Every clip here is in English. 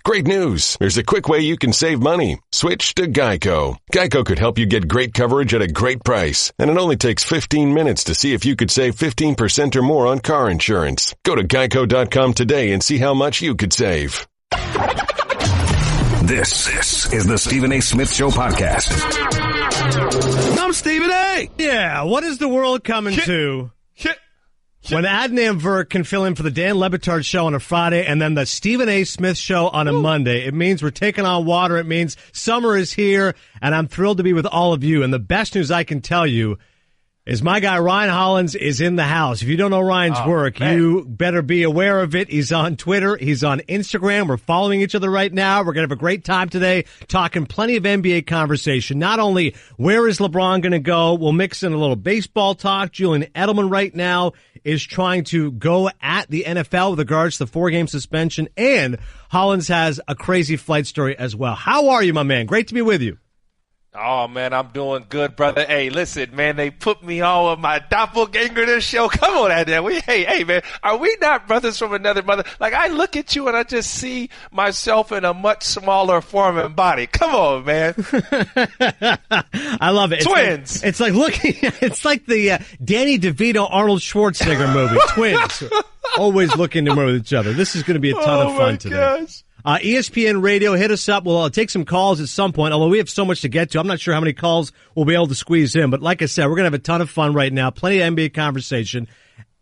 Great news. There's a quick way you can save money. Switch to Geico. Geico could help you get great coverage at a great price. And it only takes 15 minutes to see if you could save 15% or more on car insurance. Go to geico.com today and see how much you could save. This is the Stephen A. Smith Show podcast. I'm Stephen A. Yeah, what is the world coming to when Adnan and Virk can fill in for the Dan Lebitard Show on a Friday and then the Stephen A. Smith Show on a Monday? It means we're taking on water. It means summer is here, and I'm thrilled to be with all of you. And the best news I can tell you is my guy Ryan Hollins is in the house. If you don't know Ryan's work, you better be aware of it. He's on Twitter. He's on Instagram. We're following each other right now. We're going to have a great time today talking plenty of NBA conversation. Not only where is LeBron going to go, we'll mix in a little baseball talk. Julian Edelmanâ right now is trying to go at the NFL with regards to the 4-game suspension. And Hollins has a crazy flight story as well. How are you, my man? Great to be with you. Oh, man, I'm doing good, brother. Hey, listen, man, they put me on with my doppelganger this show. Come on, Adnan. Hey, man, are we not brothers from another mother? Like, I look at you and I just see myself in a much smaller form and body. Come on, man. I love it. Twins. It's like the Danny DeVito, Arnold Schwarzenegger movie. Twins. Always looking to move with each other. This is going to be a ton of fun today. Gosh. ESPN Radio, hit us up. We'll take some calls at some point, although we have so much to get to. I'm not sure how many calls we'll be able to squeeze in. But like I said, we're going to have a ton of fun right now. Plenty of NBA conversation.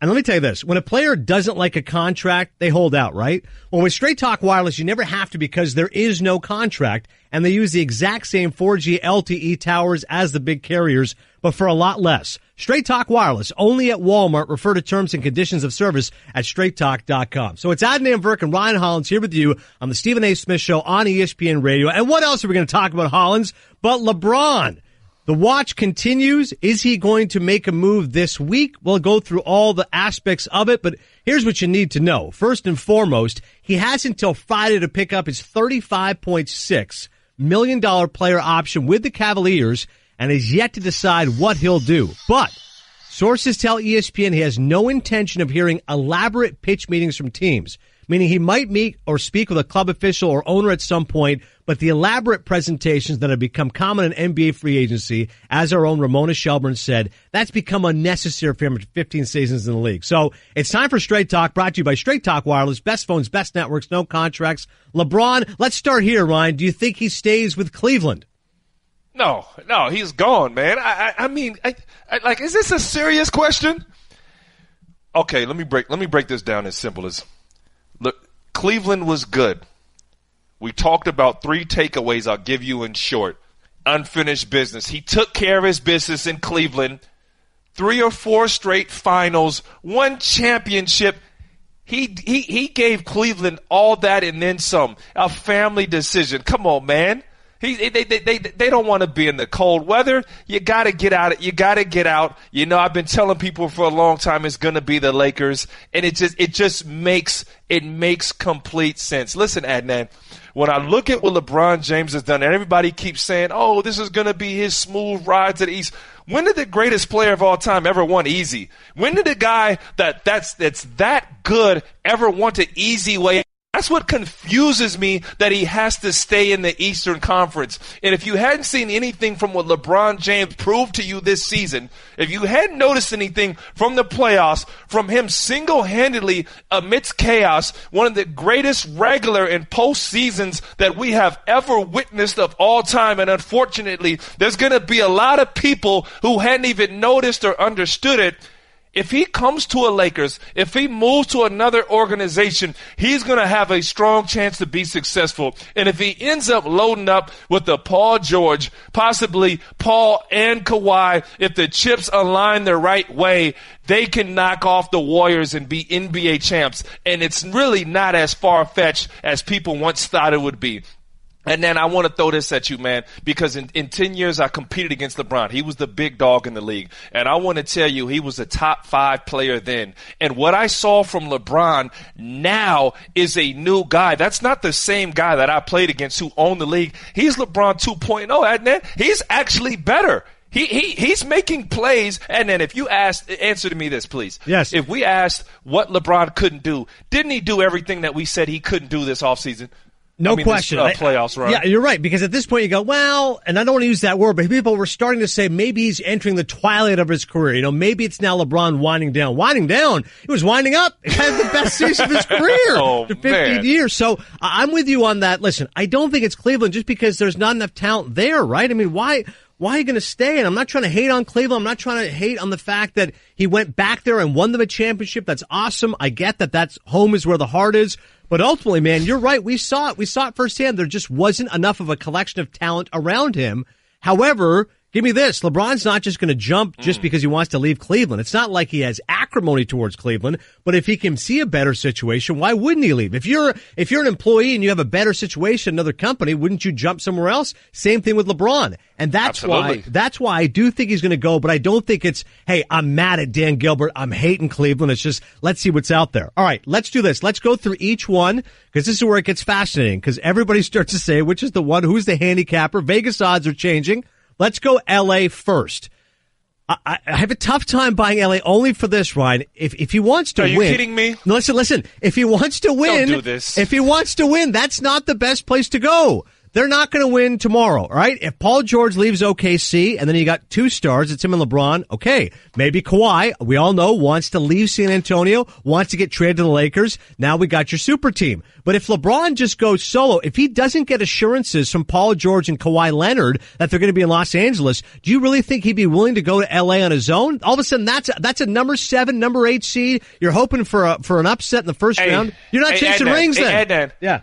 And let me tell you this. When a player doesn't like a contract, they hold out, right? Well, with Straight Talk Wireless, you never have to because there is no contract. And they use the exact same 4G LTE towers as the big carriers, but for a lot less. Straight Talk Wireless, only at Walmart. Refer to terms and conditions of service at straighttalk.com. So it's Adnan and Virk and Ryan Hollins here with you on the Stephen A. Smith Show on ESPN Radio. And what else are we going to talk about, Hollins, but LeBron? The watch continues. Is he going to make a move this week? We'll go through all the aspects of it, but here's what you need to know. First and foremost, he has until Friday to pick up his $35.6 million player option with the Cavaliers and is yet to decide what he'll do. But sources tell ESPN he has no intention of hearing elaborate pitch meetings from teams, meaning he might meet or speak with a club official or owner at some point, but the elaborate presentations that have become common in NBA free agency, as our own Ramona Shelburne said, that's become unnecessary for him after 15 seasons in the league. So it's time for Straight Talk, brought to you by Straight Talk Wireless, best phones, best networks, no contracts. LeBron, let's start here, Ryan. Do you think he stays with Cleveland? No, he's gone, man. I mean, like, is this a serious question? Okay, let me break this down as simple as, look, Cleveland was good. We talked about 3 takeaways I'll give you in short. Unfinished business. He took care of his business in Cleveland. 3 or 4 straight finals, 1 championship. He gave Cleveland all that and then some. A family decision. Come on, man. They don't want to be in the cold weather. You got to get out. You got to get out. You know, I've been telling people for a long time it's going to be the Lakers, and it just makes complete sense. Listen, Adnan, when I look at what LeBron James has done, and everybody keeps saying, "Oh, this is going to be his smooth ride to the East." When did the greatest player of all time ever want easy? When did the guy that's that good ever want an easy way? That's what confuses me, that he has to stay in the Eastern Conference. And if you hadn't seen anything from what LeBron James proved to you this season, if you hadn't noticed anything from the playoffs, from him single-handedly amidst chaos, one of the greatest regular and postseasons that we have ever witnessed of all time, and unfortunately, there's going to be a lot of people who hadn't even noticed or understood it. If he comes to a Lakers, if he moves to another organization, he's going to have a strong chance to be successful. And if he ends up loading up with the Paul George, possibly Paul and Kawhi, if the chips align the right way, they can knock off the Warriors and be NBA champs. And it's really not as far-fetched as people once thought it would be. And then I want to throw this at you, man, because in 10 years I competed against LeBron. He was the big dog in the league. And I want to tell you, he was a top 5 player then. And what I saw from LeBron now is a new guy. That's not the same guy that I played against who owned the league. He's LeBron 2.0, Adnan. He's actually better. He's making plays. And then if you answer to me this, please. Yes. If we asked what LeBron couldn't do, didn't he do everything that we said he couldn't do this offseason? No question. Playoffs run. Yeah, you're right. Because at this point you go, well, and I don't want to use that word, but people were starting to say maybe he's entering the twilight of his career. You know, maybe it's now LeBron winding down. Winding down? He was winding up. He had the best season of his career for 15 years. So I'm with you on that. Listen, I don't think it's Cleveland just because there's not enough talent there, right? I mean, why are you going to stay? And I'm not trying to hate on Cleveland. I'm not trying to hate on the fact that he went back there and won them a championship. That's awesome. I get that that's home is where the heart is. But ultimately, man, you're right. We saw it. We saw it firsthand. There just wasn't enough of a collection of talent around him. However, give me this. LeBron's not just going to jump just because he wants to leave Cleveland. It's not like he has acrimony towards Cleveland, but if he can see a better situation, why wouldn't he leave? If you're an employee and you have a better situation in another company, wouldn't you jump somewhere else? Same thing with LeBron. And that's why I do think he's going to go, but I don't think it's, hey, I'm mad at Dan Gilbert. I'm hating Cleveland. It's just, let's see what's out there. All right, let's do this. Let's go through each one because this is where it gets fascinating because everybody starts to say, which is the one, who's the handicapper? Vegas odds are changing. Let's go L.A. first. I have a tough time buying L.A. only for this, Ryan. If he wants to win. Are you kidding me? No, listen. If he wants to win. Don't do this. If he wants to win, that's not the best place to go. They're not going to win tomorrow, all right? If Paul George leaves OKC and then you got two stars, it's him and LeBron, okay. Maybe Kawhi, we all know, wants to leave San Antonio, wants to get traded to the Lakers. Now we got your super team. But if LeBron just goes solo, if he doesn't get assurances from Paul George and Kawhi Leonard that they're going to be in Los Angeles, do you really think he'd be willing to go to LA on his own? All of a sudden, that's a number 7, number 8 seed. You're hoping for an upset in the first round. You're not chasing rings then. Adnan. Yeah.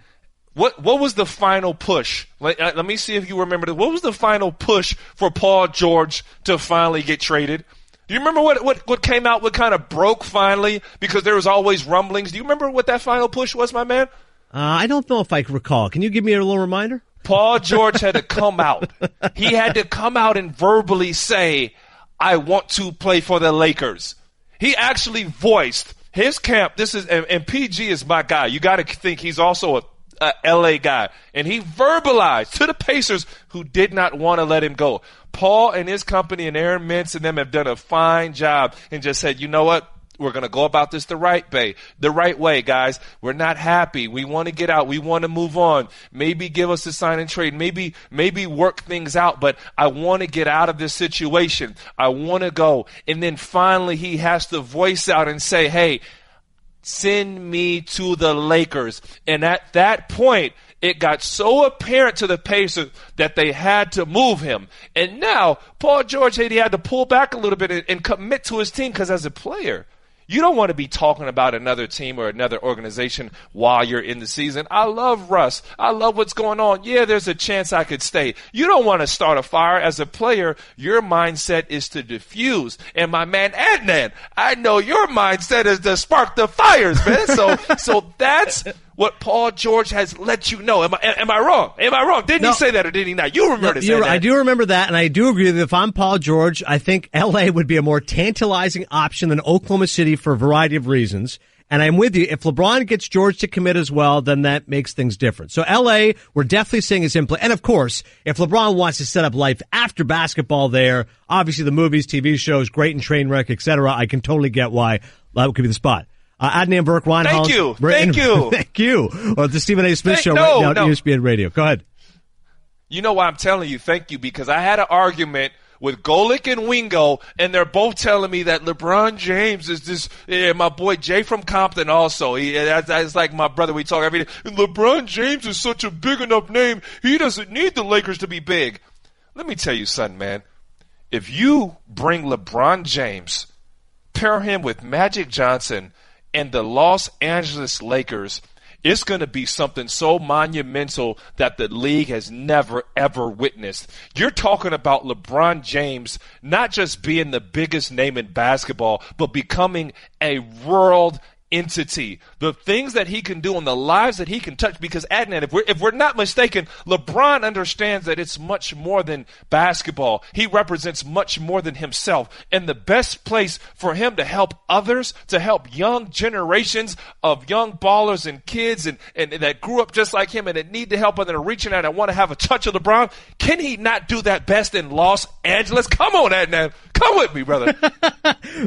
What was the final push? Let me see if you remember this. What was the final push for Paul George to finally get traded? Do you remember what came out, what kind of broke finally? Because there was always rumblings. Do you remember what that final push was, my man? I don't know if I can recall. Can you give me a little reminder? Paul George had to come out. He had to come out and verbally say, I want to play for the Lakers. He actually voiced his camp. And PG is my guy. You got to think he's also a LA guy, and he verbalized to the Pacers who did not want to let him go. Paul and his company and Aaron Mintz and them have done a fine job and just said, you know what? We're going to go about this the right way, guys. We're not happy. We want to get out. We want to move on. Maybe give us a sign and trade. Maybe work things out, but I want to get out of this situation. I want to go. And then finally he has to voice out and say, hey, send me to the Lakers. And at that point, it got so apparent to the Pacers that they had to move him. And now, Paul George, he had to pull back a little bit and commit to his team because as a player, you don't want to be talking about another team or another organization while you're in the season. I love Russ. I love what's going on. Yeah, there's a chance I could stay. You don't want to start a fire. As a player, your mindset is to diffuse. And my man Adnan, I know your mindset is to spark the fires, man. So that's what Paul George has let you know. Am I wrong? Didn't he say that or did he not? You remember this. I do remember that, and I do agree that if I'm Paul George, I think L.A. would be a more tantalizing option than Oklahoma City for a variety of reasons. And I'm with you. If LeBron gets George to commit as well, then that makes things different. So L.A., we're definitely saying is in play. And of course, if LeBron wants to set up life after basketball there, obviously the movies, TV shows, great and train wreck, etc., I can totally get why that could be the spot. Adnan and Virk, Ryan Hollins. Thank you. Or the Stephen A. Smith Show right now at ESPN Radio. Go ahead. You know why I'm telling you thank you? Because I had an argument with Golick and Wingo, and they're both telling me that LeBron James is this. My boy Jay from Compton also. That's like my brother. We talk every day. And LeBron James is such a big enough name. He doesn't need the Lakers to be big. Let me tell you something, man. If you bring LeBron James, pair him with Magic Johnson, and the Los Angeles Lakers, it's going to be something so monumental that the league has never, ever witnessed. You're talking about LeBron James not just being the biggest name in basketball, but becoming a world entity. The things that he can do and the lives that he can touch, because Adnan, if we're not mistaken, LeBron understands that it's much more than basketball. He represents much more than himself. And the best place for him to help others, to help young generations of young ballers and kids and that grew up just like him and that need to help and that are reaching out and want to have a touch of LeBron, can he not do that best in Los Angeles? Come on, Adnan. Come with me, brother.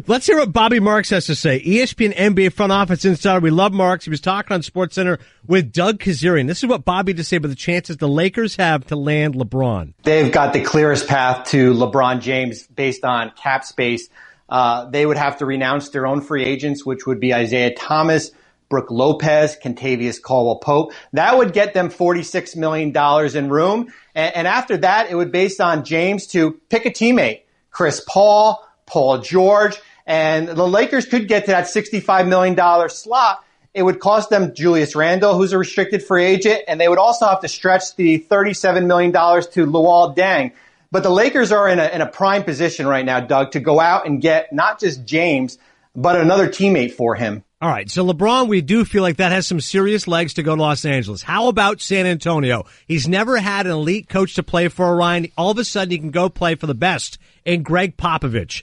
Let's hear what Bobby Marks has to say. ESPN NBA front office insider. We love Marks. He was talking on SportsCenter with Doug Kazarian. This is what Bobby had to say about the chances the Lakers have to land LeBron. They've got the clearest path to LeBron James based on cap space. They would have to renounce their own free agents, which would be Isaiah Thomas, Brooke Lopez, Kentavious Caldwell-Pope. That would get them $46 million in room. And after that, it would based on James to pick a teammate. Chris Paul, Paul George, and the Lakers could get to that $65 million slot. It would cost them Julius Randle, who's a restricted free agent, and they would also have to stretch the $37 million to Luol Deng. But the Lakers are in a prime position right now, Doug, to go out and get not just James, but another teammate for him. All right, so LeBron, we do feel like that has some serious legs to go to Los Angeles. How about San Antonio? He's never had an elite coach to play for Ryan. All of a sudden, he can go play for the best in Greg Popovich.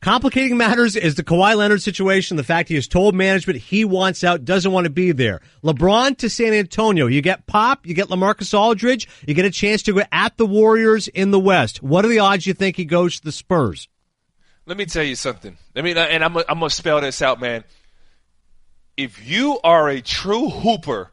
Complicating matters is the Kawhi Leonard situation, the fact he has told management he wants out, doesn't want to be there. LeBron to San Antonio. You get Pop, you get LaMarcus Aldridge, you get a chance to go at the Warriors in the West. What are the odds you think he goes to the Spurs? Let me tell you something. I'm going to spell this out, man. If you are a true hooper,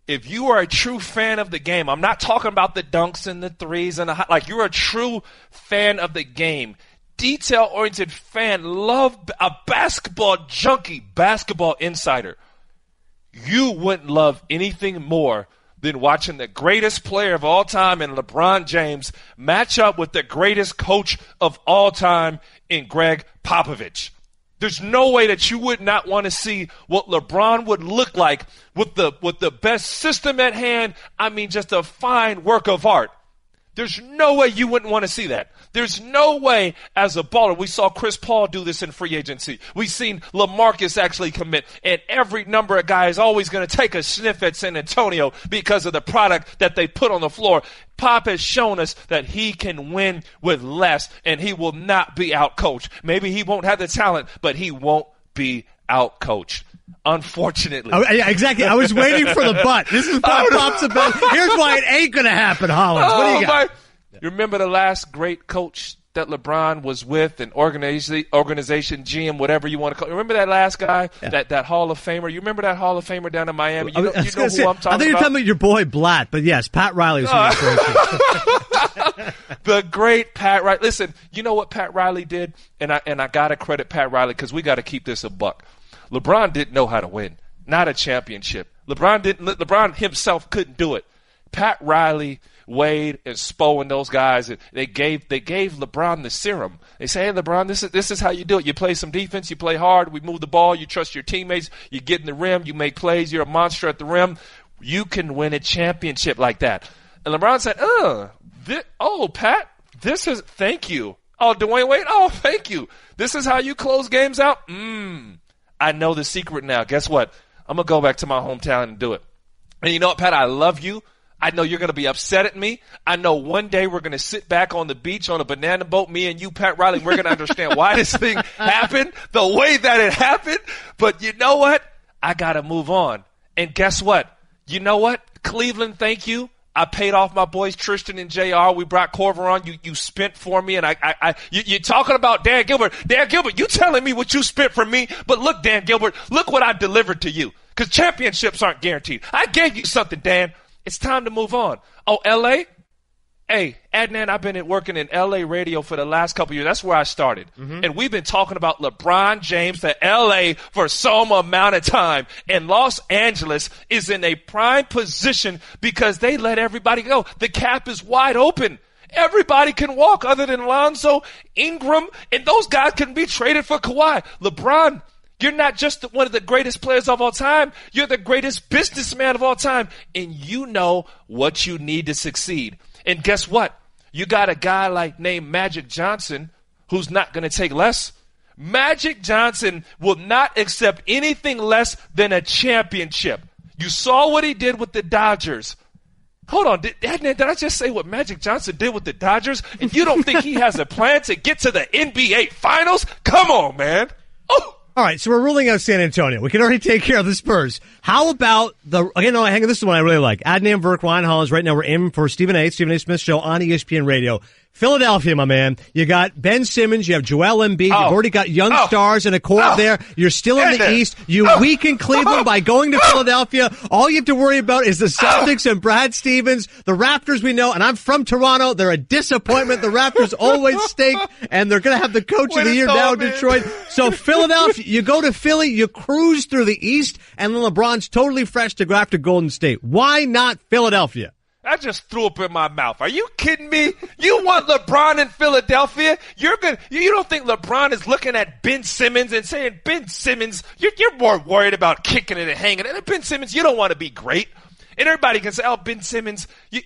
if you are a true fan of the game, I'm not talking about the dunks and the threes and like you're a true fan of the game, detail-oriented fan, love a basketball junkie, basketball insider. You wouldn't love anything more than watching the greatest player of all time in LeBron James match up with the greatest coach of all time in Greg Popovich. There's no way that you would not want to see what LeBron would look like with the best system at hand. I mean, just a fine work of art. There's no way you wouldn't want to see that. There's no way as a baller. We saw Chris Paul do this in free agency. We've seen LaMarcus actually commit. And every number of guys always going to take a sniff at San Antonio because of the product that they put on the floor. Pop has shown us that he can win with less, and he will not be out-coached. Maybe he won't have the talent, but he won't be out-coached. Unfortunately. Oh, yeah, exactly. I was waiting for the but. This is what Pop's about. Here's why it ain't going to happen, Hollins. What do you got? You remember the last great coach that LeBron was with, an organization, GM, whatever you want to call it. Remember that last guy, that Hall of Famer? You remember that Hall of Famer down in Miami? You know who I'm talking about? I think you're talking about your boy Blatt, but yes, Pat Riley was the great Pat Riley. Listen, you know what Pat Riley did? And I got to credit Pat Riley because we got to keep this a buck. LeBron didn't know how to win, not a championship. LeBron himself couldn't do it. Pat Riley, Wade, and Spo and those guys, they gave LeBron the serum. They say, hey, LeBron, this is how you do it. You play some defense, you play hard, we move the ball, you trust your teammates, you get in the rim, you make plays, you're a monster at the rim. You can win a championship like that. And LeBron said, Pat, thank you. Oh, Dwayne Wade, thank you. This is how you close games out? I know the secret now. Guess what? I'm going to go back to my hometown and do it. And you know what, Pat? I love you. I know you're going to be upset at me. I know one day we're going to sit back on the beach on a banana boat, me and you, Pat Riley. We're going to understand why this thing happened the way that it happened. But you know what? I got to move on. And guess what? You know what? Cleveland, thank you. I paid off my boys Tristan and JR. We brought Corver on. You spent for me, and you're talking about Dan Gilbert. Dan Gilbert, you telling me what you spent for me, but look, Dan Gilbert, look what I delivered to you. Because championships aren't guaranteed. I gave you something, Dan. It's time to move on. Oh, L.A.? Hey, Adnan, I've been working in L.A. radio for the last couple of years. That's where I started. Mm-hmm. And we've been talking about LeBron James to L.A. for some amount of time. And Los Angeles is in a prime position because they let everybody go. The cap is wide open. Everybody can walk other than Lonzo, Ingram, and those guys can be traded for Kawhi. LeBron, you're not just one of the greatest players of all time. You're the greatest businessman of all time. And you know what you need to succeed. And guess what? You got a guy named Magic Johnson who's not going to take less. Magic Johnson will not accept anything less than a championship. You saw what he did with the Dodgers. Hold on, did I just say what Magic Johnson did with the Dodgers? And you don't think he has a plan to get to the NBA Finals? Come on, man. Oh. All right, so we're ruling out San Antonio. We can already take care of the Spurs. How about this is one I really like. Adnan, Virk, Ryan, Hollins. Right now we're aiming for Stephen A. Smith Show on ESPN Radio. Philadelphia, my man. You got Ben Simmons. You have Joel Embiid. You've already got young stars and a core there. You're still in the East. You weaken Cleveland by going to Philadelphia. All you have to worry about is the Celtics and Brad Stevens. The Raptors, we know, and I'm from Toronto. They're a disappointment. The Raptors always stink, and they're going to have the coach of the year now in Detroit. So Philadelphia, you go to Philly, you cruise through the East, and then LeBron's totally fresh to go after Golden State. Why not Philadelphia? I just threw up in my mouth. Are you kidding me? You want LeBron in Philadelphia? You don't think LeBron is looking at Ben Simmons and saying, Ben Simmons, you're more worried about kicking it and hanging it. And Ben Simmons, you don't want to be great. And everybody can say, oh, Ben Simmons, you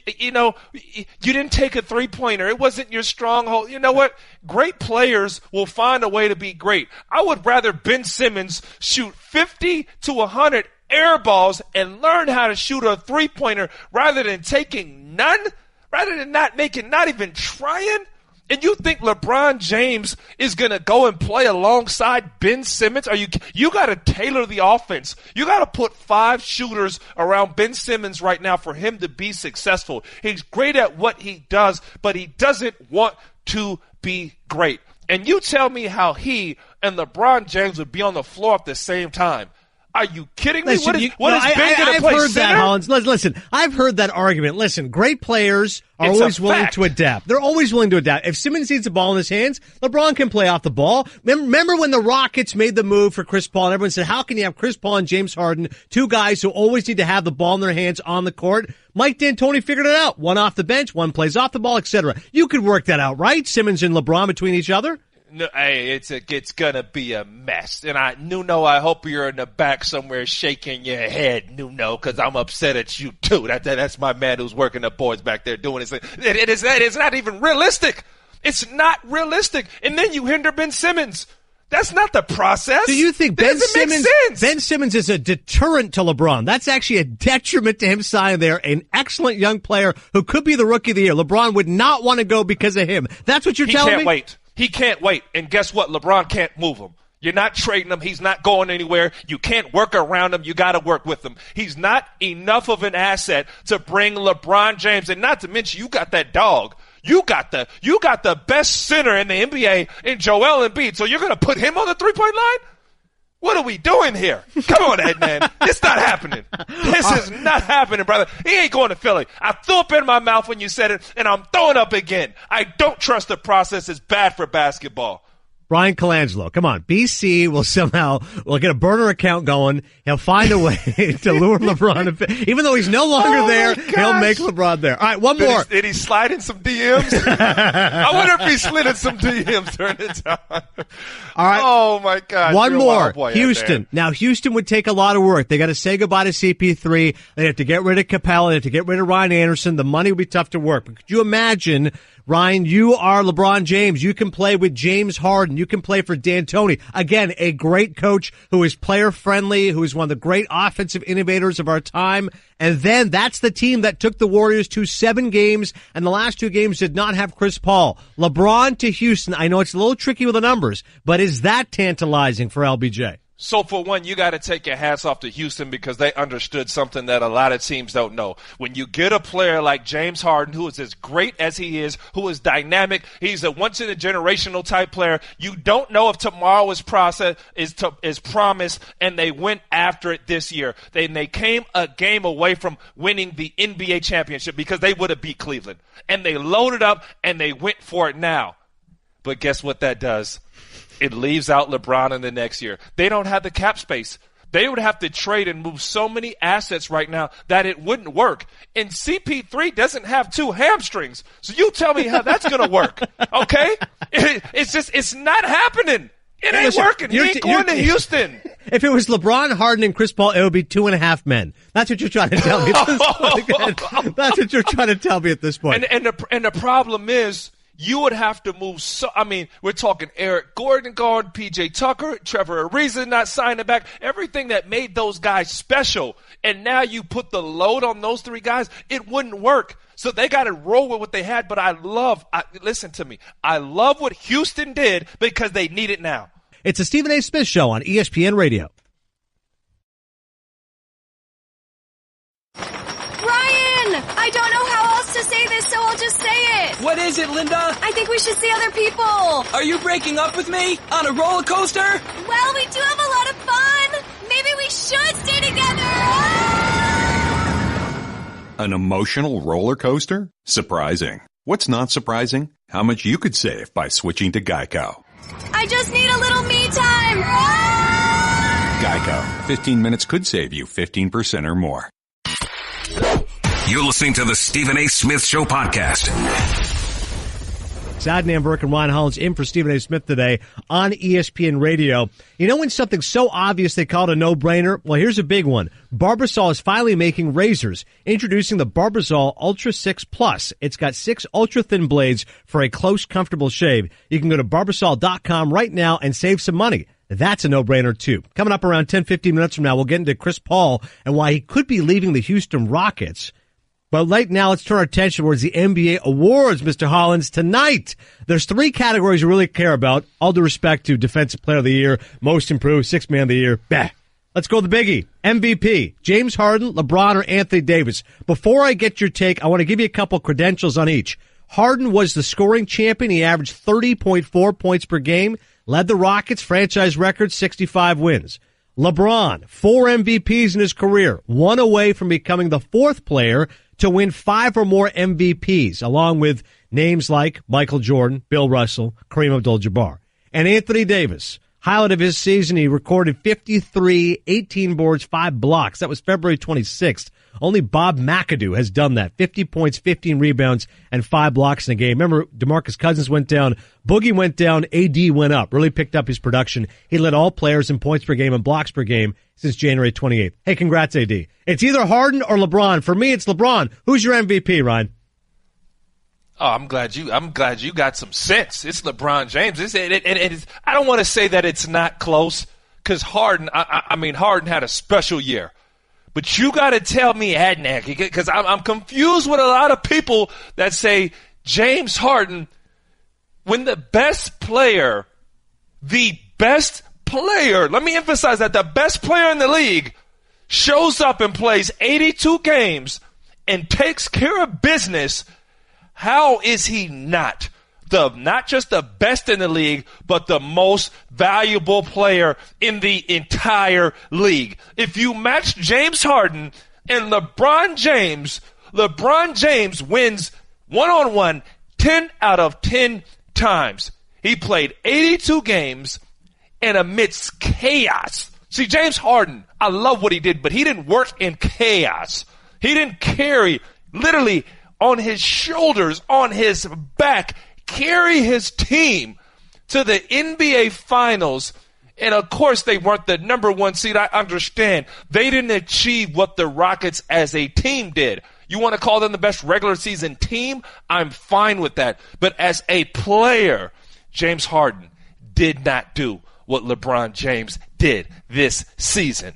didn't take a three-pointer. It wasn't your stronghold. You know what? Great players will find a way to be great. I would rather Ben Simmons shoot 50 to 100 air balls and learn how to shoot a three-pointer rather than taking none, rather than not even trying. And you think LeBron James is going to go and play alongside Ben Simmons? You got to tailor the offense. You got to put 5 shooters around Ben Simmons right now for him to be successful. He's great at what he does, but he doesn't want to be great. And you tell me how he and LeBron James would be on the floor at the same time. Are you kidding me? Listen, I've heard that, Hollins. Listen, I've heard that argument. Listen, great players are always willing to adapt. They're always willing to adapt. If Simmons needs the ball in his hands, LeBron can play off the ball. Remember when the Rockets made the move for Chris Paul and everyone said, how can you have Chris Paul and James Harden, 2 guys who always need to have the ball in their hands on the court? Mike D'Antoni figured it out. One off the bench, one plays off the ball, etc. You could work that out, right? Simmons and LeBron between each other? No, hey, it's gonna be a mess. And Nuno, I hope you're in the back somewhere shaking your head, Nuno, because I'm upset at you too. That's my man who's working the boards back there doing his thing. It's not even realistic. It's not realistic. And then you hinder Ben Simmons. That's not the process. Do you think Ben Simmons is a deterrent to LeBron? That's actually a detriment to him signing there. An excellent young player who could be the rookie of the year. LeBron would not want to go because of him. That's what you're telling me? He can't wait. He can't wait. And guess what? LeBron can't move him. You're not trading him. He's not going anywhere. You can't work around him. You got to work with him. He's not enough of an asset to bring LeBron James. And not to mention, you got that dog. You got the best center in the NBA in Joel Embiid. So you're going to put him on the three-point line? What are we doing here? Come on, Adnan. It's not happening. This is not happening, brother. He ain't going to Philly. I threw up in my mouth when you said it, and I'm throwing up again. I don't trust the process. It's bad for basketball. Brian Colangelo, come on. BC will get a burner account going. He'll find a way to lure LeBron. Even though he's no longer there, he'll make LeBron there. All right, one more. Did he slide in some DMs? I wonder if he slid in some DMs during the time. All right. Oh, my God. One more. Houston. Now, Houston would take a lot of work. They got to say goodbye to CP3. They have to get rid of Capella. They have to get rid of Ryan Anderson. The money would be tough to work. But could you imagine, Ryan, you are LeBron James. You can play with James Harden. You can play for D'Antoni. Again, a great coach who is player-friendly, who is one of the great offensive innovators of our time. And then that's the team that took the Warriors to 7 games, and the last 2 games did not have Chris Paul. LeBron to Houston. I know it's a little tricky with the numbers, but is that tantalizing for LBJ? So for one, you got to take your hats off to Houston because they understood something that a lot of teams don't know. When you get a player like James Harden, who is as great as he is, who is dynamic, he's a once-in-a-generational type player. You don't know if tomorrow is promised, and they went after it this year. They came a game away from winning the NBA championship because they would have beat Cleveland. And they loaded up, and they went for it now. But guess what that does? It leaves out LeBron in the next year. They don't have the cap space. They would have to trade and move so many assets right now that it wouldn't work. And CP3 doesn't have 2 hamstrings. So you tell me how that's going to work, okay? It's not happening. It ain't working. He ain't going to Houston. If it was LeBron, Harden, and Chris Paul, it would be 2.5 men. That's what you're trying to tell me at this point. That's what you're trying to tell me at this point. And the problem is, you would have to move we're talking Eric Gordon gone, PJ Tucker, Trevor Ariza not signing back, everything that made those guys special. And now you put the load on those 3 guys, it wouldn't work. So they got to roll with what they had. But listen to me. I love what Houston did because they need it now. It's a Stephen A. Smith Show on ESPN Radio. Ryan, I don't know how else wants to say this, so I'll just say it. What is it, Linda? I think we should see other people. Are you breaking up with me? On a roller coaster? Well, we do have a lot of fun. Maybe we should stay together. An emotional roller coaster? Surprising. What's not surprising? How much you could save by switching to Geico. I just need a little me time. Geico. 15 minutes could save you 15% or more. You're listening to the Stephen A. Smith Show podcast. It's Adnan and Virk and Ryan Hollins in for Stephen A. Smith today on ESPN Radio. You know when something's so obvious they call it a no-brainer? Well, here's a big one. Barbasol is finally making razors, introducing the Barbasol Ultra 6 Plus. It's got 6 ultra-thin blades for a close, comfortable shave. You can go to Barbasol.com right now and save some money. That's a no-brainer, too. Coming up around 10-15 minutes from now, we'll get into Chris Paul and why he could be leaving the Houston Rockets. But right now, let's turn our attention towards the NBA awards, Mr. Hollins. Tonight, there's 3 categories you really care about. All due respect to Defensive Player of the Year, Most Improved, Sixth Man of the Year. Bah. Let's go to the biggie. MVP, James Harden, LeBron, or Anthony Davis. Before I get your take, I want to give you a couple credentials on each. Harden was the scoring champion. He averaged 30.4 points per game, led the Rockets, franchise record, 65 wins. LeBron, 4 MVPs in his career, 1 away from becoming the 4th player to win 5 or more MVPs, along with names like Michael Jordan, Bill Russell, Kareem Abdul-Jabbar. And Anthony Davis, highlight of his season, he recorded 53, 18 boards, 5 blocks. That was February 26th. Only Bob McAdoo has done that. 50 points, 15 rebounds, and 5 blocks in a game. Remember, DeMarcus Cousins went down, Boogie went down, AD went up. Really picked up his production. He led all players in points per game and blocks per game since January 28th. Hey, congrats, AD. It's either Harden or LeBron. For me, it's LeBron. Who's your MVP, Ryan? Oh, I'm glad you got some sense. It's LeBron James. I don't want to say that it's not close because Harden. I mean, Harden had a special year. But you got to tell me, Adnan, because I'm confused with a lot of people that say James Harden, when the best player, let me emphasize that, the best player in the league shows up and plays 82 games and takes care of business, how is he not just the best in the league, but the most valuable player in the entire league? If you match James Harden and LeBron James wins one-on-one 10 out of 10 times. He played 82 games and amidst chaos. See, James Harden, I love what he did, but he didn't work in chaos. He didn't carry, literally on his shoulders, on his back, carry his team to the NBA Finals. And, of course, they weren't the number 1 seed. I understand. They didn't achieve what the Rockets as a team did. You want to call them the best regular season team? I'm fine with that. But as a player, James Harden did not do what LeBron James did this season.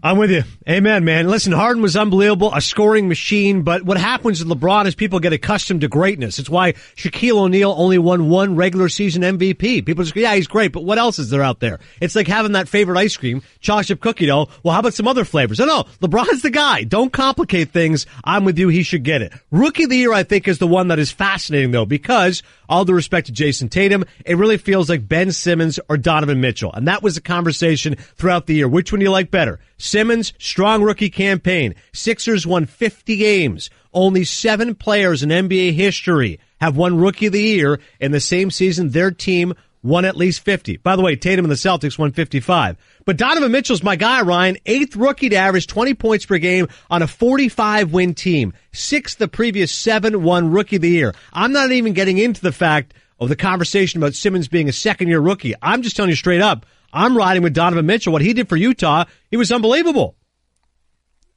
I'm with you. Amen, man. Listen, Harden was unbelievable, a scoring machine, but what happens with LeBron is people get accustomed to greatness. It's why Shaquille O'Neal only won 1 regular season MVP. People just go, yeah, he's great, but what else is there out there? It's like having that favorite ice cream, chocolate chip cookie dough. Well, how about some other flavors? No, LeBron's the guy. Don't complicate things. I'm with you. He should get it. Rookie of the Year, I think, is the one that is fascinating, though, because all due respect to Jason Tatum, it really feels like Ben Simmons or Donovan Mitchell. And that was a conversation throughout the year. Which one do you like better? Simmons, strong rookie campaign. Sixers won 50 games. Only 7 players in NBA history have won Rookie of the Year in the same season their team won at least 50. By the way, Tatum and the Celtics won 55. But Donovan Mitchell's my guy, Ryan. 8th rookie to average 20 points per game on a 45-win team. 6th the previous 7 won Rookie of the Year. I'm not even getting into the fact of the conversation about Simmons being a second-year rookie. I'm just telling you straight up, I'm riding with Donovan Mitchell. What he did for Utah, he was unbelievable.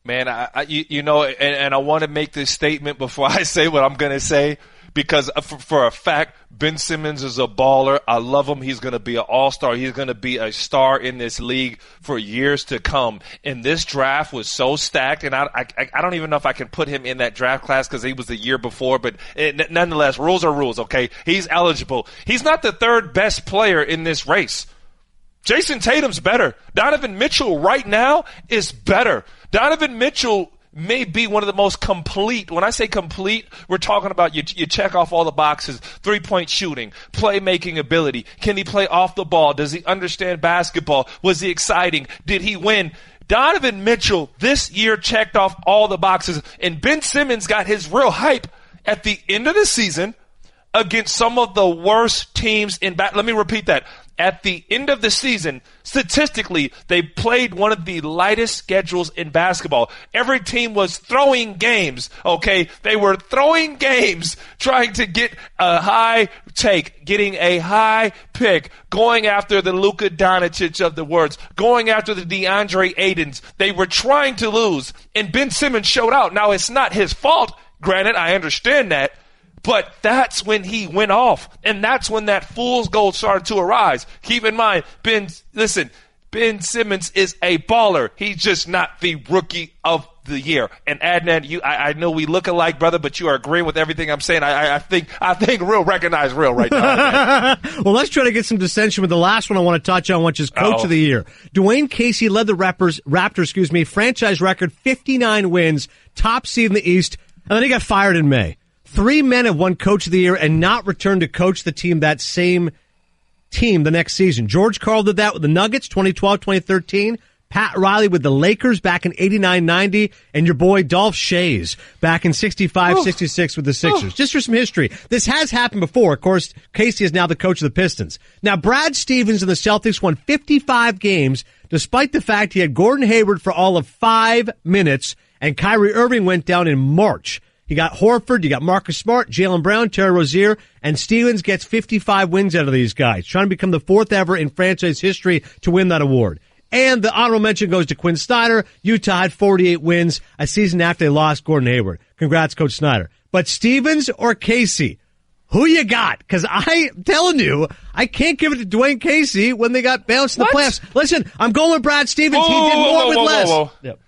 Man, I want to make this statement before I say what I'm going to say, because for a fact, Ben Simmons is a baller. I love him. He's going to be an all-star. He's going to be a star in this league for years to come. And this draft was so stacked, and I don't even know if I can put him in that draft class because he was the year before, but nonetheless, rules are rules, okay? He's eligible. He's not the 3rd best player in this race. Jason Tatum's better. Donovan Mitchell right now is better. Donovan Mitchell may be one of the most complete. When I say complete, we're talking about you check off all the boxes: 3-point shooting, playmaking ability. Can he play off the ball? Does he understand basketball? Was he exciting? Did he win? Donovan Mitchell this year checked off all the boxes, and Ben Simmons got his real hype at the end of the season against some of the worst teams in Let me repeat that. At the end of the season, statistically, they played one of the lightest schedules in basketball. Every team was throwing games, okay? They were throwing games, trying to get a high take, getting a high pick, going after the Luka Doncic of the words, going after the DeAndre Aidens. They were trying to lose, and Ben Simmons showed out. Now, it's not his fault. Granted, I understand that. But that's when he went off, and that's when that fool's gold started to arise. Keep in mind, Ben Simmons is a baller. He's just not the rookie of the year. And Adnan, I know we look alike, brother, but you are agreeing with everything I'm saying. I think real recognize real right now. Well, let's try to get some dissension with the last one I want to touch on, which is Coach of the Year. Dwayne Casey led the Raptors, franchise record 59 wins, top seed in the East, and then he got fired in May. 3 men have won Coach of the Year and not returned to coach the team, that same team, the next season. George Karl did that with the Nuggets, 2012-2013. Pat Riley with the Lakers back in 89-90. And your boy Dolph Schayes back in 65-66 with the Sixers. Just for some history, this has happened before. Of course, Casey is now the coach of the Pistons. Now, Brad Stevens and the Celtics won 55 games, despite the fact he had Gordon Hayward for all of 5 minutes, and Kyrie Irving went down in March. You got Horford, you got Marcus Smart, Jaylen Brown, Terry Rozier, and Stevens gets 55 wins out of these guys, trying to become the 4th ever in franchise history to win that award. And the honorable mention goes to Quinn Snyder. Utah had 48 wins a season after they lost Gordon Hayward. Congrats, Coach Snyder. But Stevens or Casey, who you got? Because I'm telling you, I can't give it to Dwayne Casey when they got bounced in the playoffs. Listen, I'm going with Brad Stevens. He did more with less. Yep.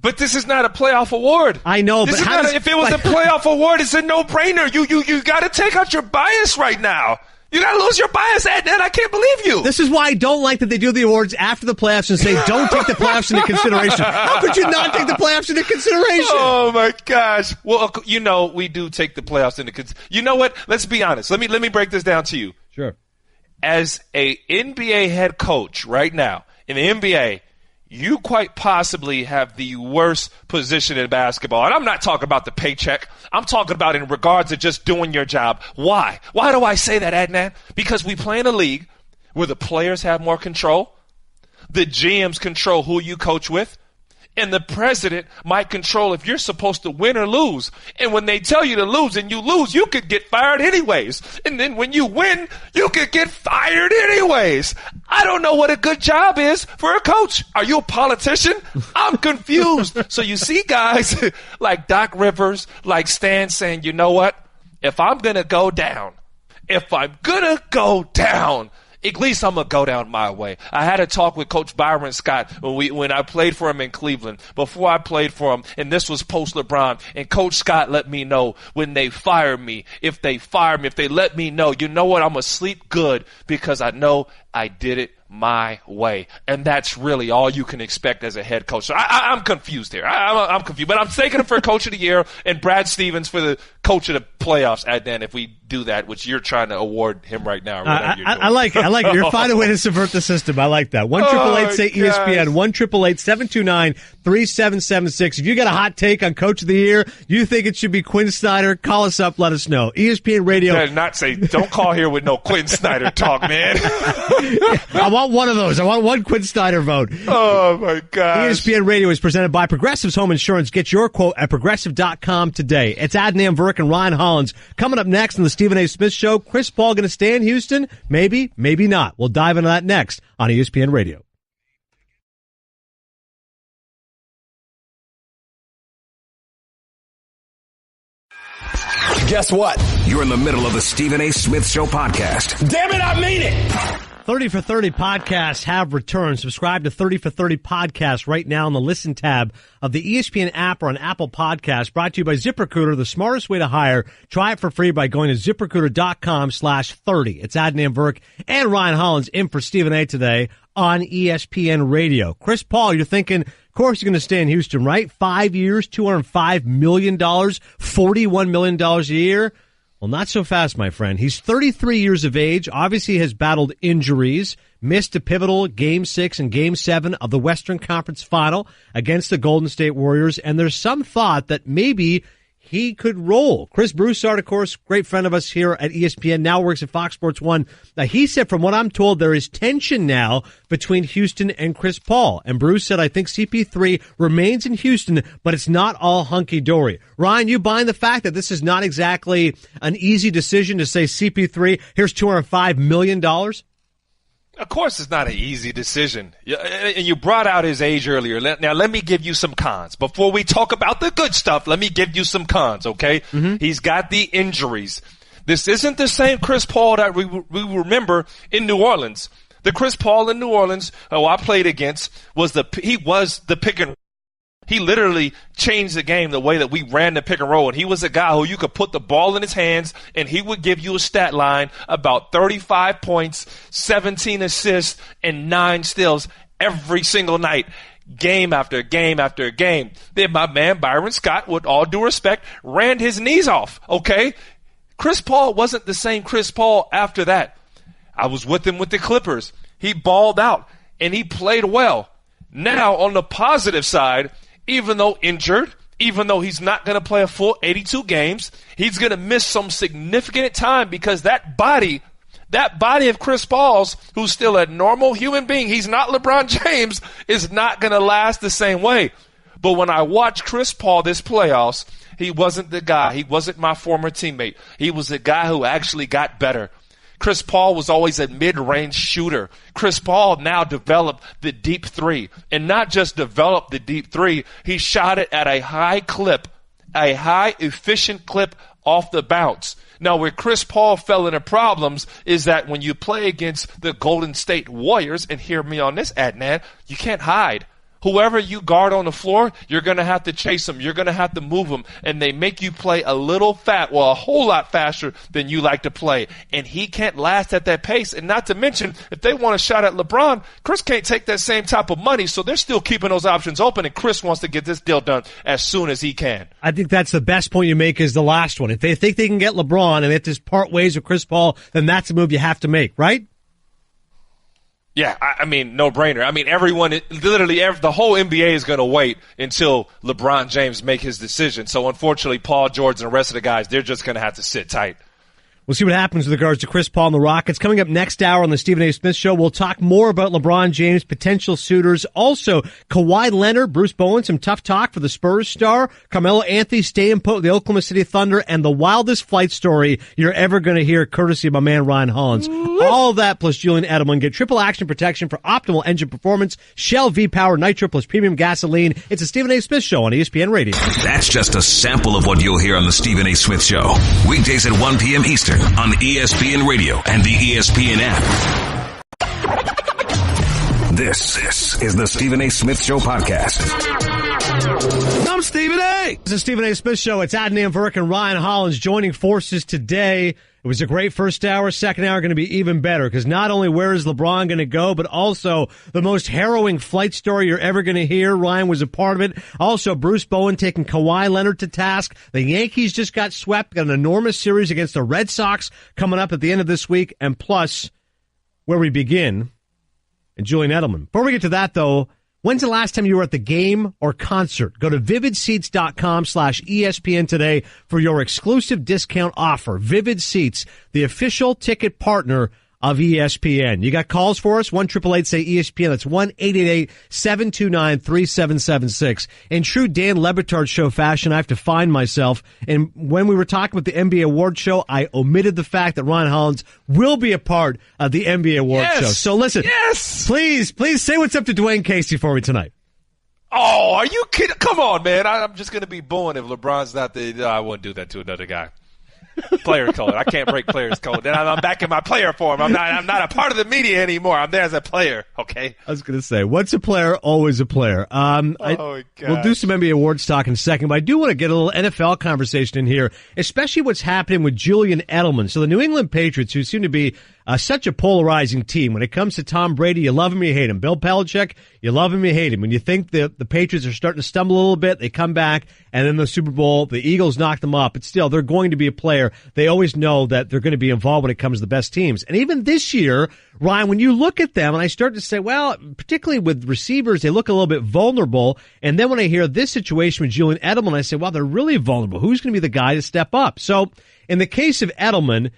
But this is not a playoff award. I know, but if it was a playoff award, it's a no-brainer. You got to take out your bias right now. You got to lose your bias, Adnan. I can't believe you. This is why I don't like that they do the awards after the playoffs and say, don't take the playoffs into consideration. How could you not take the playoffs into consideration? Oh, my gosh. Well, we do take the playoffs into consideration. You know what? Let's be honest. Let me break this down to you. Sure. As a NBA head coach right now, in the NBA, you quite possibly have the worst position in basketball. And I'm not talking about the paycheck. I'm talking about in regards to just doing your job. Why? Why do I say that, Adnan? Because we play in a league where the players have more control, the GMs control who you coach with, and the president might control if you're supposed to win or lose. And when they tell you to lose and you lose, you could get fired anyways. And then when you win, you could get fired anyways. I don't know what a good job is for a coach. Are you a politician? I'm confused. So you see guys like Doc Rivers, like Stan saying, you know what? If I'm going to go down, at least I'm going to go down my way. I had a talk with Coach Byron Scott when I played for him in Cleveland, before I played for him, and this was post-LeBron. And Coach Scott let me know when they fire me, if they let me know, you know what, I'm going to sleep good because I know I did it my way. And that's really all you can expect as a head coach. So I'm confused here. I'm confused. But I'm taking him for Coach of the Year and Brad Stevens for the Coach of the Playoffs, Adnan, if we do that, which you're trying to award him right now. I like it. You're finding a way to subvert the system. I like that. 1-888-SAY-ESPN, 1-888-729-3776. If you got a hot take on Coach of the Year, you think it should be Quinn Snyder, call us up, let us know. ESPN Radio. Don't call here with no Quinn Snyder talk, man. I want one of those. I want one Quinn Snyder vote. Oh, my God. ESPN Radio is presented by Progressive's Home Insurance. Get your quote at Progressive.com today. It's Adnan, Virk, and Ryan Hollins. Coming up next on the Stephen A. Smith Show, Chris Paul going to stay in Houston? Maybe, maybe not. We'll dive into that next on ESPN Radio. Guess what? You're in the middle of the Stephen A. Smith Show podcast. Damn it, I mean it! 30 for 30 podcasts have returned. Subscribe to 30 for 30 podcasts right now in the Listen tab of the ESPN app or on Apple Podcasts. Brought to you by ZipRecruiter, the smartest way to hire. Try it for free by going to ZipRecruiter.com/30. It's Adnan Virk and Ryan Hollins in for Stephen A. today on ESPN Radio. Chris Paul, you're thinking course you're going to stay in Houston, right? 5 years, $205 million, $41 million a year. Well, not so fast, my friend. He's 33 years of age, obviously has battled injuries, missed a pivotal Game 6 and Game 7 of the Western Conference Final against the Golden State Warriors, and there's some thought that maybe he could roll. Chris Broussard, of course, great friend of us here at ESPN, now works at Fox Sports 1. He said, from what I'm told, there is tension now between Houston and Chris Paul. And Bruce said, I think CP3 remains in Houston, but it's not all hunky-dory. Ryan, you buying the fact that this is not exactly an easy decision to say CP3, here's $205 million? Of course, it's not an easy decision. And you brought out his age earlier. Now, let me give you some cons. Before we talk about the good stuff, let me give you some cons, okay? Mm-hmm. He's got the injuries. This isn't the same Chris Paul that we remember in New Orleans. The Chris Paul in New Orleans, who I played against, was the pick and roll. He literally changed the game the way that we ran the pick and roll. And he was a guy who you could put the ball in his hands and he would give you a stat line about 35 points, 17 assists, and 9 steals every single night, game after game after game. Then my man Byron Scott, with all due respect, ran his knees off, okay? Chris Paul wasn't the same Chris Paul after that. I was with him with the Clippers. He balled out and he played well. Now, on the positive side, even though injured, even though he's not going to play a full 82 games, he's going to miss some significant time because that body of Chris Paul's, who's still a normal human being, he's not LeBron James, is not going to last the same way. But when I watch Chris Paul this playoffs, he wasn't the guy. He wasn't my former teammate. He was the guy who actually got better. Chris Paul was always a mid-range shooter. Chris Paul now developed the deep three. And not just developed the deep three, he shot it at a high clip, a high efficient clip off the bounce. Now, where Chris Paul fell into problems is that when you play against the Golden State Warriors, and hear me on this, Adnan, you can't hide. Whoever you guard on the floor, you're going to have to chase them. You're going to have to move them. And they make you play a whole lot faster than you like to play. And he can't last at that pace. And not to mention, if they want a shot at LeBron, Chris can't take that same type of money. So they're still keeping those options open. And Chris wants to get this deal done as soon as he can. I think that's the best point you make is the last one. If they think they can get LeBron and they have to part ways with Chris Paul, then that's a move you have to make, right? Yeah, I mean, no brainer. I mean, everyone, literally, the whole NBA is going to wait until LeBron James make his decision. So, unfortunately, Paul George and the rest of the guys, they're just going to have to sit tight. We'll see what happens with regards to Chris Paul and the Rockets. Coming up next hour on the Stephen A. Smith Show, we'll talk more about LeBron James' potential suitors. Also, Kawhi Leonard, Bruce Bowen, some tough talk for the Spurs star. Carmelo Anthony staying put with the Oklahoma City Thunder, and the wildest flight story you're ever going to hear, courtesy of my man Ryan Hollins. All of that plus Julian Edelmanâ. Get triple action protection for optimal engine performance. Shell V-Power Nitro plus premium gasoline. It's a Stephen A. Smith Show on ESPN Radio. That's just a sample of what you'll hear on the Stephen A. Smith Show. Weekdays at 1 p.m. Eastern on ESPN Radio and the ESPN app. This is the Stephen A. Smith Show podcast. I'm Stephen A. This is Stephen A. Smith Show. It's Adnan and Virk and Ryan Hollins joining forces today. It was a great first hour. Second hour going to be even better because not only where is LeBron going to go, but also the most harrowing flight story you're ever going to hear. Ryan was a part of it. Also, Bruce Bowen taking Kawhi Leonard to task. The Yankees just got swept. Got an enormous series against the Red Sox coming up at the end of this week. And plus, where we begin, and Julian Edelmanâ. Before we get to that, though, when's the last time you were at the game or concert? Go to vividseats.com/ESPN today for your exclusive discount offer. Vivid Seats, the official ticket partner of ESPN. You got calls for us? 1-888-SAY-ESPN. That's 1-888-729-3776. In true Dan Lebitard show fashion, I have to find myself. And when we were talking about the NBA award show, I omitted the fact that Ryan Hollins will be a part of the NBA award show. So listen, please say what's up to Dwayne Casey for me tonight. Oh, are you kidding? Come on, man. I'm just going to be booing if LeBron's not the – I wouldn't do that to another guy. Player code. I can't break players code. Then I'm back in my player form. I'm not a part of the media anymore. I'm there as a player. Okay. I was going to say, once a player, always a player. We'll do some NBA awards talk in a second, but I do want to get a little NFL conversation in here, especially what's happening with Julian Edelmanâ. So the New England Patriots, who seem to be such a polarizing team. When it comes to Tom Brady, you love him or you hate him. Bill Belichick, you love him or you hate him. When you think the Patriots are starting to stumble a little bit, they come back, and then the Super Bowl, the Eagles knock them off. But still, they're going to be a player. They always know that they're going to be involved when it comes to the best teams. And even this year, Ryan, when you look at them, and I start to say, well, particularly with receivers, they look a little bit vulnerable. And then when I hear this situation with Julian Edelmanâ, I say, well, they're really vulnerable. Who's going to be the guy to step up? So in the case of Edelmanâ,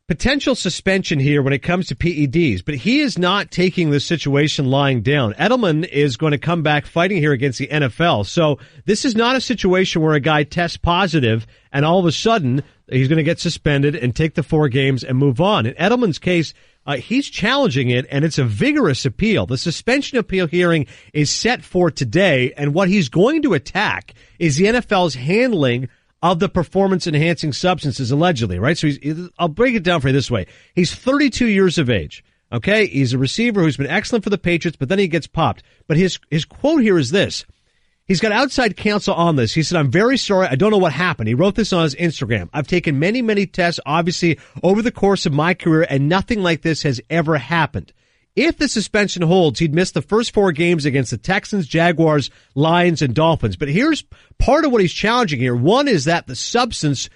potential suspension here when it comes to PEDs, but he is not taking this situation lying down. Edelmanâ is going to come back fighting here against the NFL. So this is not a situation where a guy tests positive and all of a sudden he's going to get suspended and take the 4 games and move on. In Edelman's case, he's challenging it, and it's a vigorous appeal. The suspension appeal hearing is set for today, and what he's going to attack is the NFL's handling of the performance-enhancing substances, allegedly, right? So I'll break it down for you this way. He's 32 years of age, okay? He's a receiver who's been excellent for the Patriots, but then he gets popped. But his quote here is this. He's got outside counsel on this. He said, I'm very sorry. I don't know what happened. He wrote this on his Instagram. I've taken many, many tests, obviously, over the course of my career, and nothing like this has ever happened. If the suspension holds, he'd miss the first 4 games against the Texans, Jaguars, Lions, and Dolphins. But here's part of what he's challenging here. One is that the substance,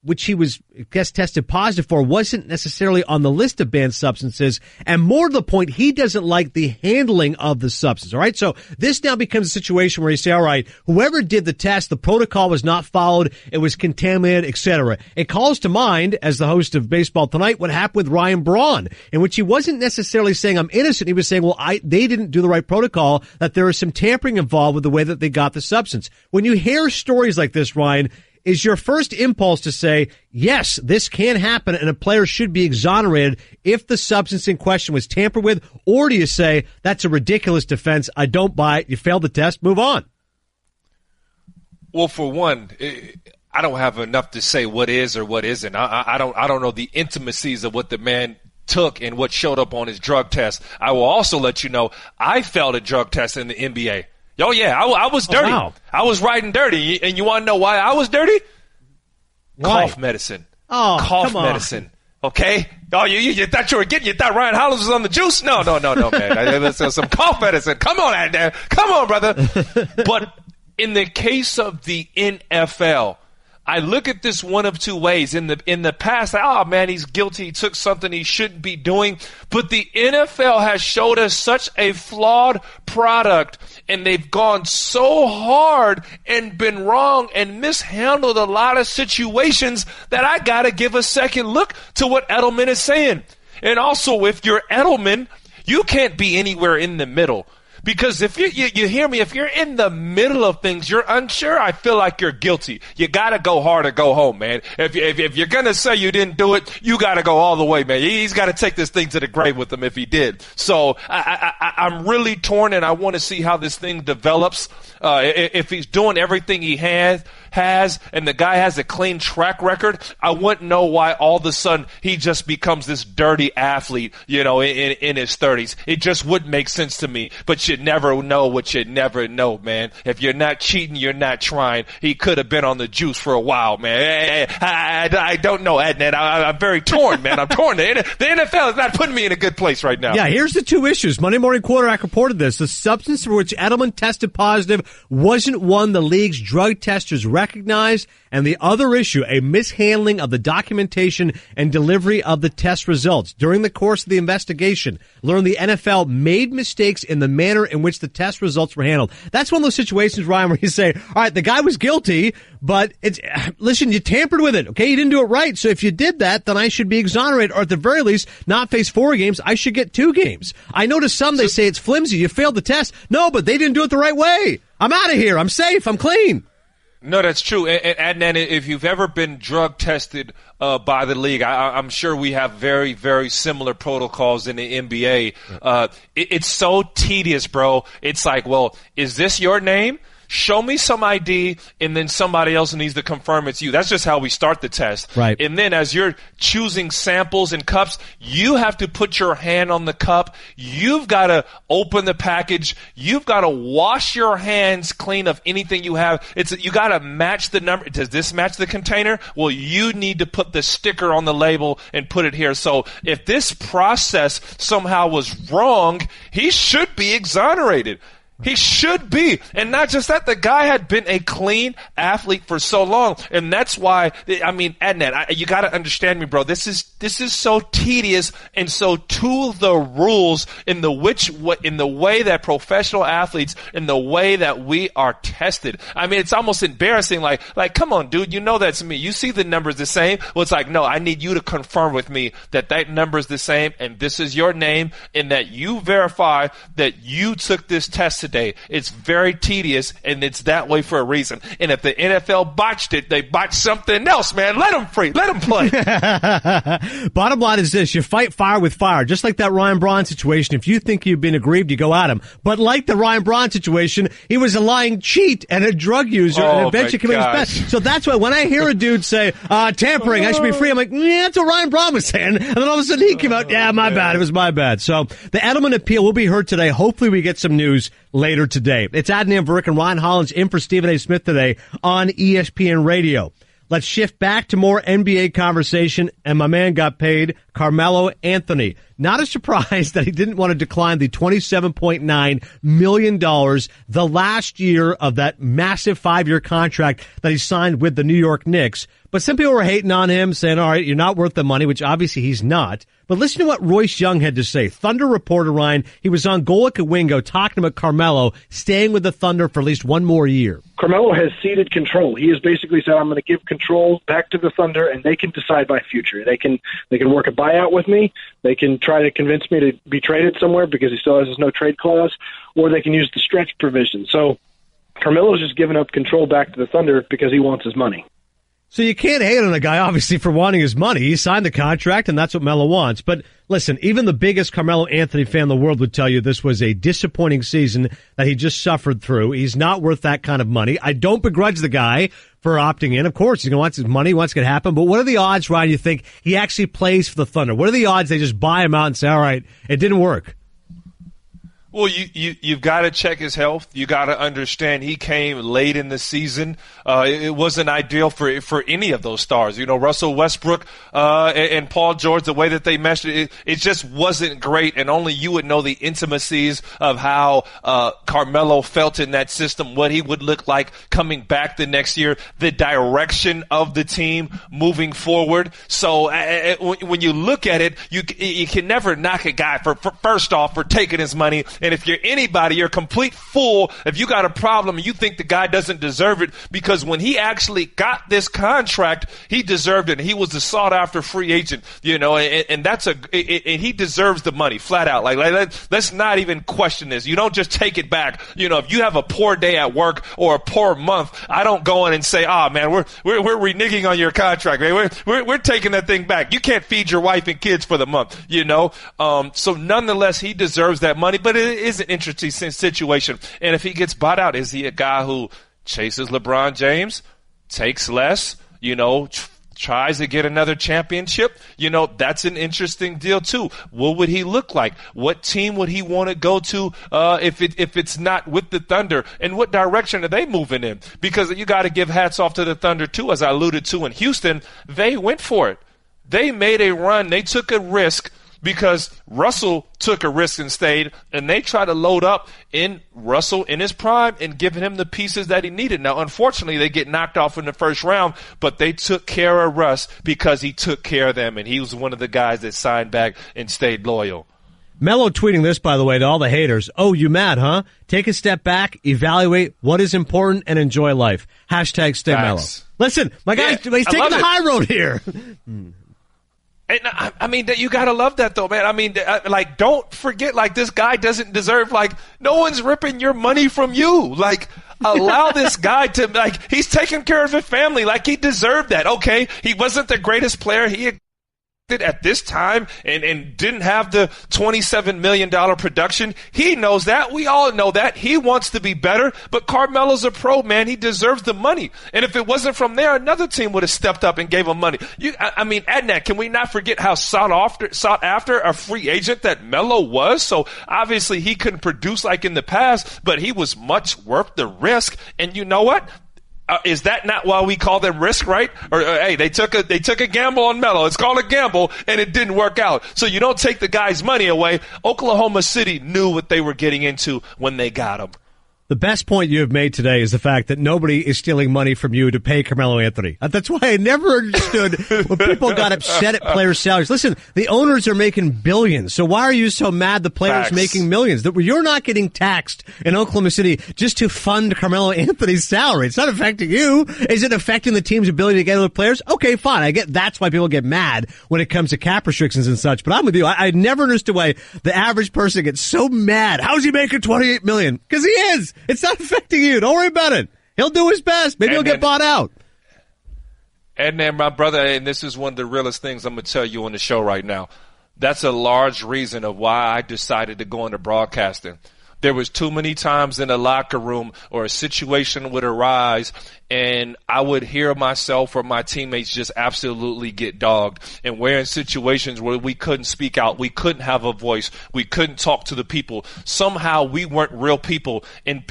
which he was, I guess, tested positive for, wasn't necessarily on the list of banned substances. And more to the point, he doesn't like the handling of the substance. All right. So this now becomes a situation where you say, all right, whoever did the test, the protocol was not followed. It was contaminated, etc. It calls to mind, as the host of Baseball Tonight, what happened with Ryan Braun, in which he wasn't necessarily saying I'm innocent. He was saying, well, they didn't do the right protocol, that there was some tampering involved with the way that they got the substance. When you hear stories like this, Ryan, is your first impulse to say, yes, this can happen and a player should be exonerated if the substance in question was tampered with? Or do you say, that's a ridiculous defense, I don't buy it, you failed the test, move on? Well, for one, I don't have enough to say what is or what isn't. I don't know the intimacies of what the man took and what showed up on his drug test. I will also let you know I failed a drug test in the NBA. Oh, yeah, I was dirty. Oh, wow. I was riding dirty. And you want to know why I was dirty? Why? Cough medicine. Oh, cough medicine. Okay? Oh, you thought you were getting, you thought Ryan Hollins was on the juice? No, man. There's some cough medicine. Come on, Adnan. Come on, brother. But in the case of the NFL, I look at this one of two ways. In the past, oh man, he's guilty. He took something he shouldn't be doing. But the NFL has showed us such a flawed product, and they've gone so hard and been wrong and mishandled a lot of situations that I got to give a second look to what Edelmanâ is saying. And also, if you're Edelmanâ, you can't be anywhere in the middle. Because if you hear me, if you're in the middle of things, you're unsure, I feel like you're guilty. You gotta go hard or go home, man. If you're gonna say you didn't do it, you gotta go all the way, man. He's gotta take this thing to the grave with him if he did. So I'm really torn, and I want to see how this thing develops. If he's doing everything he has, and the guy has a clean track record, I wouldn't know why all of a sudden he just becomes this dirty athlete, in his 30s. It just wouldn't make sense to me. But you never know what you never know, man. If you're not cheating, you're not trying. He could have been on the juice for a while, man. I don't know, Adnan. I'm very torn, man. I'm torn. The NFL is not putting me in a good place right now. Yeah, here's the two issues. Monday Morning Quarterback reported this. The substance for which Edelmanâ tested positive wasn't one the league's drug testers recognized, and the other issue, a mishandling of the documentation and delivery of the test results. During the course of the investigation, learned the NFL made mistakes in the manner in which the test results were handled. That's one of those situations, Ryan, where you say, all right, the guy was guilty, but listen, you tampered with it, okay? You didn't do it right. So if you did that, then I should be exonerated, or at the very least, not face 4 games. I should get 2 games. I know to some they say it's flimsy. You failed the test. No, but they didn't do it the right way. I'm out of here. I'm safe. I'm clean. No, that's true. And Adnan, if you've ever been drug tested by the league, I'm sure we have very, very similar protocols in the NBA. It's so tedious, bro. It's like, well, is this your name? Show me some ID, and then somebody else needs to confirm it's you. That's just how we start the test. Right. And then as you're choosing samples and cups, you have to put your hand on the cup. You've got to open the package. You've got to wash your hands clean of anything you have. You got to match the number. Does this match the container? Well, you need to put the sticker on the label and put it here. So if this process somehow was wrong, he should be exonerated. He should be. And not just that, the guy had been a clean athlete for so long. And that's why, I mean, Adnan, you got to understand me, bro. This is so tedious and so to the rules in the way that professional athletes, in the way that we are tested. I mean, it's almost embarrassing. Like, come on, dude, you know that's me. You see the numbers the same. Well, it's like, no, I need you to confirm with me that number is the same and this is your name and that you verify that you took this test today. It's very tedious, and it's that way for a reason. And if the NFL botched it, they botched something else, man. Let them free. Let them play. Bottom line is this. You fight fire with fire. Just like that Ryan Braun situation. If you think you've been aggrieved, you go at him. But like the Ryan Braun situation, he was a lying cheat and a drug user and eventually committed his best. So that's why when I hear a dude say, tampering, I should be free, I'm like, that's what Ryan Braun was saying. And then all of a sudden he came out, my bad. It was my bad. So the Edelman appeal will be heard today. Hopefully we get some news later today. It's Adnan and Virk and Ryan Hollins in for Stephen A. Smith today on ESPN Radio. Let's shift back to more NBA conversation, and my man got paid, Carmelo Anthony. Not a surprise that he didn't want to decline the $27.9 million, the last year of that massive 5-year contract that he signed with the New York Knicks. But some people were hating on him, saying, all right, you're not worth the money, which obviously he's not. But listen to what Royce Young had to say. Thunder reporter, Ryan, he was on Golic and Wingo talking about Carmelo staying with the Thunder for at least one more year. Carmelo has ceded control. He has basically said, I'm going to give control back to the Thunder, and they can decide my future. They can work a buyout with me. They can try to convince me to be traded somewhere because he still has his no trade clause, or they can use the stretch provision. So Carmelo's just giving up control back to the Thunder because he wants his money. So you can't hate on a guy, obviously, for wanting his money. He signed the contract, and that's what Melo wants. But listen, even the biggest Carmelo Anthony fan in the world would tell you this was a disappointing season that he just suffered through. He's not worth that kind of money. I don't begrudge the guy for opting in. Of course, he's going to want his money, wants it to happen. But what are the odds, Ryan, you think he actually plays for the Thunder? What are the odds they just buy him out and say, all right, it didn't work? Well, you've got to check his health. You got to understand he came late in the season. It wasn't ideal for any of those stars. You know, Russell Westbrook and Paul George, the way that they meshed it just wasn't great. And only you would know the intimacies of how Carmelo felt in that system, what he would look like coming back the next year, the direction of the team moving forward. So when you look at it, you can never knock a guy first off for taking his money. And if you're anybody, you're a complete fool if you got a problem and you think the guy doesn't deserve it, because when he actually got this contract, he deserved it. He was a sought-after free agent, you know, and he deserves the money flat out. Like let's not even question this. You don't just take it back. You know, if you have a poor day at work or a poor month, I don't go in and say, man, we're reneging on your contract, man. We're taking that thing back. You can't feed your wife and kids for the month, you know. So nonetheless, he deserves that money, but it is an interesting situation. And if he gets bought out, is he a guy who chases LeBron James, takes less, you know, tries to get another championship? You know, that's an interesting deal too. What would he look like? What team would he want to go to if it's not with the Thunder? And what direction are they moving in? Because you got to give hats off to the Thunder too, as I alluded to in Houston. They went for it. They made a run. They took a risk, because Russell took a risk and stayed, and they tried to load up in Russell in his prime and giving him the pieces that he needed. Now, unfortunately, they get knocked off in the first round, but they took care of Russ because he took care of them, and he was one of the guys that signed back and stayed loyal. Melo tweeting this, by the way, to all the haters. Oh, you mad, huh? Take a step back, evaluate what is important, and enjoy life. Hashtag stay Melo. Listen, my guy, he's taking the high road here. And I mean, you gotta love that though, man. I mean, like, don't forget, like, this guy doesn't deserve, like, no one's ripping your money from you. Like, allow this guy to, like, he's taking care of his family. Like, he deserved that. Okay, he wasn't the greatest player. at this time and didn't have the $27 million production. He knows that. We all know that. He wants to be better, but Carmelo's a pro, man. He deserves the money. And if it wasn't from there, another team would have stepped up and gave him money. Adnan, can we not forget how sought after a free agent that Melo was? So obviously he couldn't produce like in the past, but he was much worth the risk. And you know what? Is that not why we call them risk, right? Or hey, they took a gamble on Melo. It's called a gamble, and it didn't work out. So you don't take the guy's money away. Oklahoma City knew what they were getting into when they got him. The best point you have made today is the fact that nobody is stealing money from you to pay Carmelo Anthony. That's why I never understood when people got upset at players' salaries. Listen, the owners are making billions, so why are you so mad the players making millions? That you're not getting taxed in Oklahoma City just to fund Carmelo Anthony's salary. It's not affecting you. Is it affecting the team's ability to get other players? Okay, fine. I get that's why people get mad when it comes to cap restrictions and such. But I'm with you. I never understood why the average person gets so mad. How's he making $28 million? Because he is. It's not affecting you. Don't worry about it. He'll do his best. Maybe he'll get bought out. And then, my brother, and this is one of the realest things I'm going to tell you on the show right now. That's a large reason of why I decided to go into broadcasting. There was too many times in the locker room or a situation would arise and I would hear myself or my teammates just absolutely get dogged. And we're in situations where we couldn't speak out. We couldn't have a voice. We couldn't talk to the people. Somehow we weren't real people. And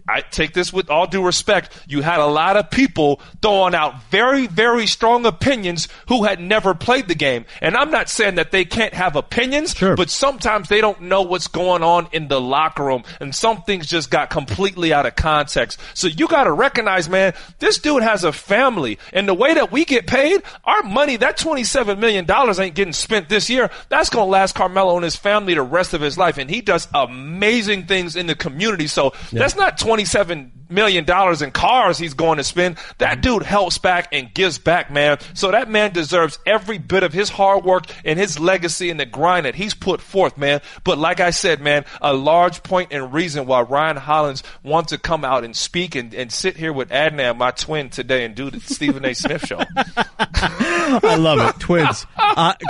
I take this with all due respect. You had a lot of people throwing out very, very strong opinions who had never played the game. And I'm not saying that they can't have opinions, but sometimes they don't know what's going on in the locker room. And some things just got completely out of context. So you got to recognize, man, this dude has a family. And the way that we get paid, our money, that $27 million ain't getting spent this year. That's going to last Carmelo and his family the rest of his life. And he does amazing things in the community. So that's not $27 million in cars he's going to spend. That dude helps back and gives back, man. So that man deserves every bit of his hard work and his legacy and the grind that he's put forth, man. But like I said, man, a large point and reason why Ryan Hollins wants to come out and speak and sit here with Adnan, my twin, today and do the Stephen A. Smith show. I love it. Twins.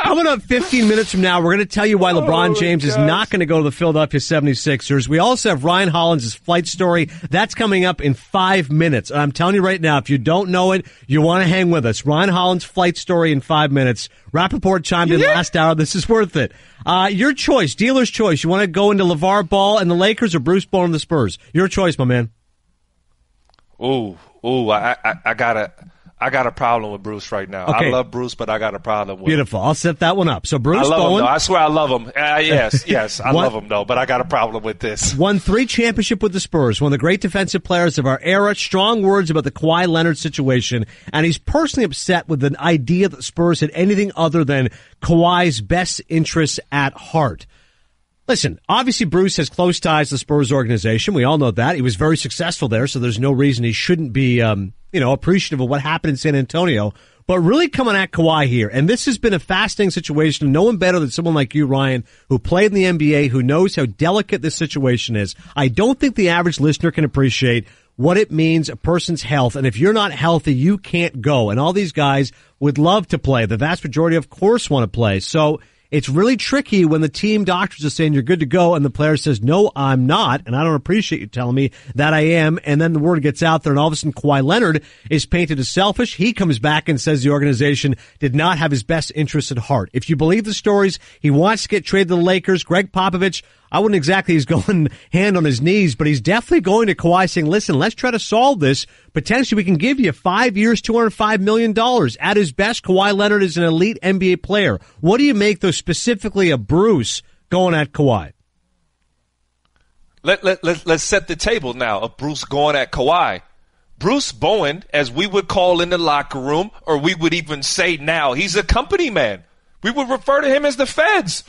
Coming up 15 minutes from now, we're going to tell you why LeBron James is not going to go to the Philadelphia 76ers. We also have Ryan Hollins' flight story. That's coming up in 5 minutes. I'm telling you right now, if you don't know it, you want to hang with us. Ryan Hollins' flight story in 5 minutes. Rappaport chimed in last hour. This is worth it. Your choice, dealer's choice. You want to go into LeVar Ball and the Lakers or Bruce Bowen and the Spurs? Your choice, my man. I got a problem with Bruce right now. Okay. I love Bruce, but I got a problem with Beautiful. I'll set that one up. So Bruce I love Bowen. him, though. I swear I love him. Yes. I love him, though, but I got a problem with this. Won 3 championships with the Spurs, one of the great defensive players of our era. Strong words about the Kawhi Leonard situation, and he's personally upset with the idea that the Spurs had anything other than Kawhi's best interests at heart. Listen, obviously Bruce has close ties to the Spurs organization. We all know that. He was very successful there, so there's no reason he shouldn't be, appreciative of what happened in San Antonio. But really coming at Kawhi here, and this has been a fascinating situation. No one better than someone like you, Ryan, who played in the NBA, who knows how delicate this situation is. I don't think the average listener can appreciate what it means, a person's health. And if you're not healthy, you can't go. And all these guys would love to play. The vast majority, of course, want to play. So it's really tricky when the team doctors are saying you're good to go and the player says, no, I'm not, and I don't appreciate you telling me that I am, and then the word gets out there, and all of a sudden Kawhi Leonard is painted as selfish. He comes back and says the organization did not have his best interests at heart. If you believe the stories, he wants to get traded to the Lakers. Greg Popovich, I wouldn't exactly he's going hand on his knees, but he's definitely going to Kawhi saying, listen, let's try to solve this. Potentially we can give you 5 years, $205 million. At his best, Kawhi Leonard is an elite NBA player. What do you make, though, specifically of Bruce going at Kawhi? Let's set the table now of Bruce going at Kawhi. Bruce Bowen, as we would call in the locker room, or we would even say now, he's a company man. We would refer to him as the feds.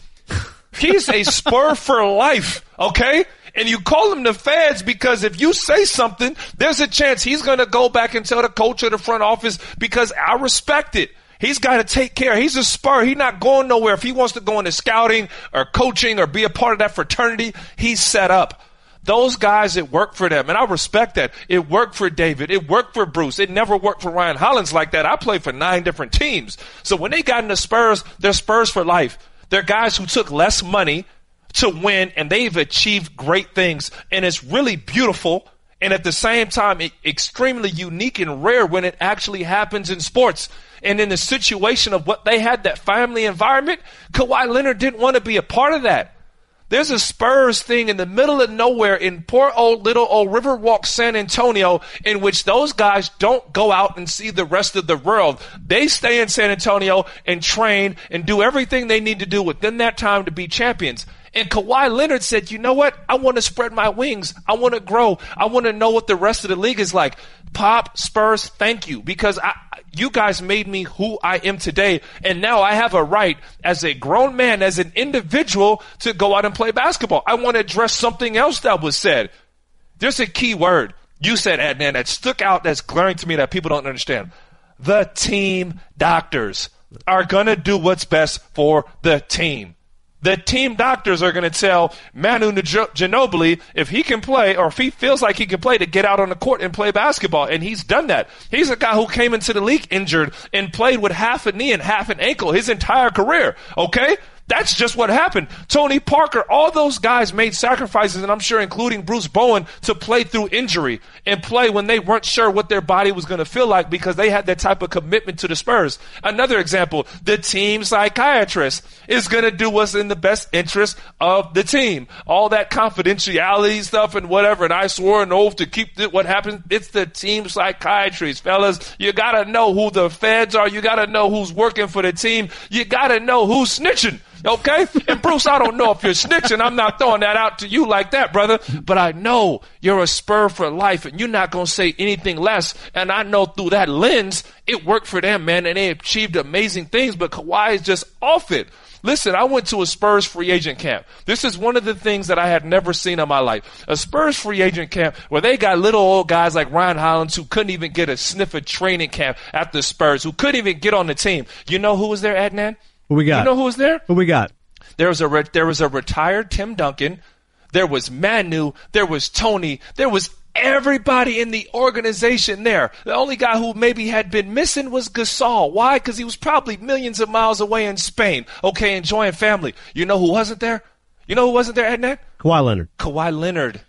He's a Spur for life, okay? And you call him the feds because if you say something, there's a chance he's going to go back and tell the coach or the front office because I respect it. He's got to take care. He's a Spur. He's not going nowhere. If he wants to go into scouting or coaching or be a part of that fraternity, he's set up. Those guys, it worked for them, and I respect that. It worked for David. It worked for Bruce. It never worked for Ryan Hollins like that. I played for 9 different teams. So when they got into Spurs, they're Spurs for life. They're guys who took less money to win, and they've achieved great things, and it's really beautiful. And at the same time, extremely unique and rare when it actually happens in sports. And in the situation of what they had, that family environment, Kawhi Leonard didn't want to be a part of that. There's a Spurs thing in the middle of nowhere in poor little old Riverwalk, San Antonio, in which those guys don't go out and see the rest of the world. They stay in San Antonio and train and do everything they need to do within that time to be champions. And Kawhi Leonard said, you know what? I want to spread my wings. I want to grow. I want to know what the rest of the league is like. Pop, Spurs, thank you. Because you guys made me who I am today. And now I have a right as a grown man, as an individual, to go out and play basketball. I want to address something else that was said. There's a key word you said, Adnan, that stuck out, that's glaring to me that people don't understand. The team doctors are going to do what's best for the team. The team doctors are going to tell Manu Ginobili if he can play or if he feels like he can play to get out on the court and play basketball. And he's done that. He's a guy who came into the league injured and played with half a knee and half an ankle his entire career. Okay? That's just what happened. Tony Parker, all those guys made sacrifices, and I'm sure including Bruce Bowen, to play through injury and play when they weren't sure what their body was going to feel like because they had that type of commitment to the Spurs. Another example, the team psychiatrist is going to do what's in the best interest of the team. All that confidentiality stuff and whatever, and I swore an oath to keep what happens. It's the team psychiatrist, fellas. You got to know who the feds are. You got to know who's working for the team. You got to know who's snitching. Okay? And Bruce, I don't know if you're snitching. I'm not throwing that out to you like that, brother. But I know you're a Spur for life, and you're not going to say anything less. And I know through that lens, it worked for them, man, and they achieved amazing things. But Kawhi is just off it. Listen, I went to a Spurs free agent camp. This is one of the things that I had never seen in my life. A Spurs free agent camp where they got little old guys like Ryan Hollins who couldn't even get a sniff of training camp at the Spurs, who couldn't even get on the team. You know who was there, Adnan? Who we got? You know who was there? Who we got? There was a retired Tim Duncan. There was Manu. There was Tony. There was everybody in the organization there. The only guy who maybe had been missing was Gasol. Why? Because he was probably millions of miles away in Spain. Okay, enjoying family. You know who wasn't there? You know who wasn't there, Adnan? Kawhi Leonard. Kawhi Leonard.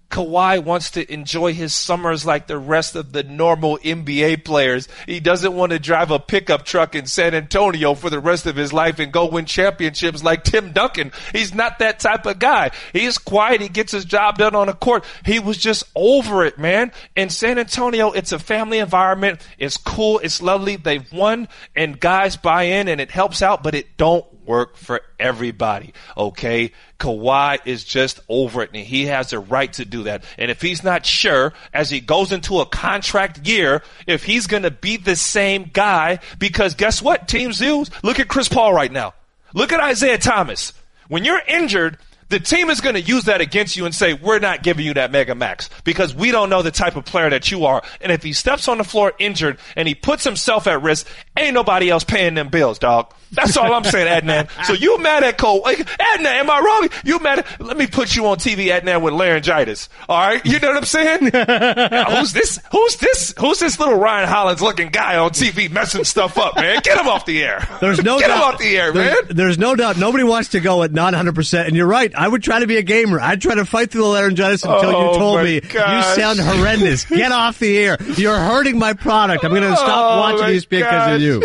Kawhi wants to enjoy his summers like the rest of the normal NBA players. He doesn't want to drive a pickup truck in San Antonio for the rest of his life and go win championships like Tim Duncan. He's not that type of guy. He's quiet. He gets his job done on the court. He was just over it, man. In San Antonio, it's a family environment. It's cool. It's lovely. They've won, and guys buy in, and it helps out, but it don't work for everybody, okay? Kawhi is just over it, and he has a right to do that. And if he's not sure, as he goes into a contract year, if he's going to be the same guy, because guess what? Teams do. Look at Chris Paul right now. Look at Isaiah Thomas. When you're injured, the team is going to use that against you and say, we're not giving you that mega max because we don't know the type of player that you are. And if he steps on the floor injured and he puts himself at risk, ain't nobody else paying them bills, dog. That's all I'm saying, Adnan. So you mad at Cole. Adnan, am I wrong? You mad at, let me put you on TV, Adnan, with laryngitis. All right? You know what I'm saying? Now, who's this little Ryan Hollins looking guy on TV messing stuff up, man? Get him off the air. There's no Get doubt. him off the air, man. There's no doubt. Nobody wants to go at not 100%. And you're right. I would try to be a gamer. I'd try to fight through the laryngitis until you told me gosh. you sound horrendous. Get off the air. You're hurting my product. I'm going to stop watching ESPN because of you.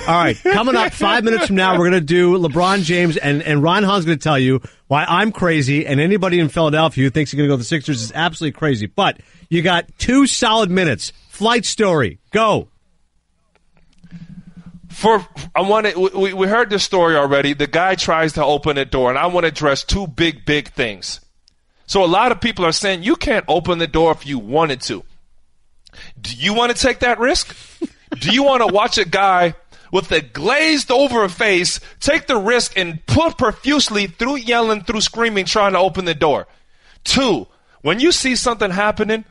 All right. Coming up 5 minutes from now, we're going to do LeBron James, and Ryan Hollins going to tell you why I'm crazy, and anybody in Philadelphia who thinks he's going to go to the Sixers is absolutely crazy. But you got 2 solid minutes. Flight story. Go. We heard this story already. The guy tries to open a door, and I want to address 2 big things. So a lot of people are saying you can't open the door if you wanted to. Do you want to take that risk? Do you want to watch a guy with a glazed over face take the risk and put profusely through yelling, through screaming, trying to open the door? 2, when you see something happening,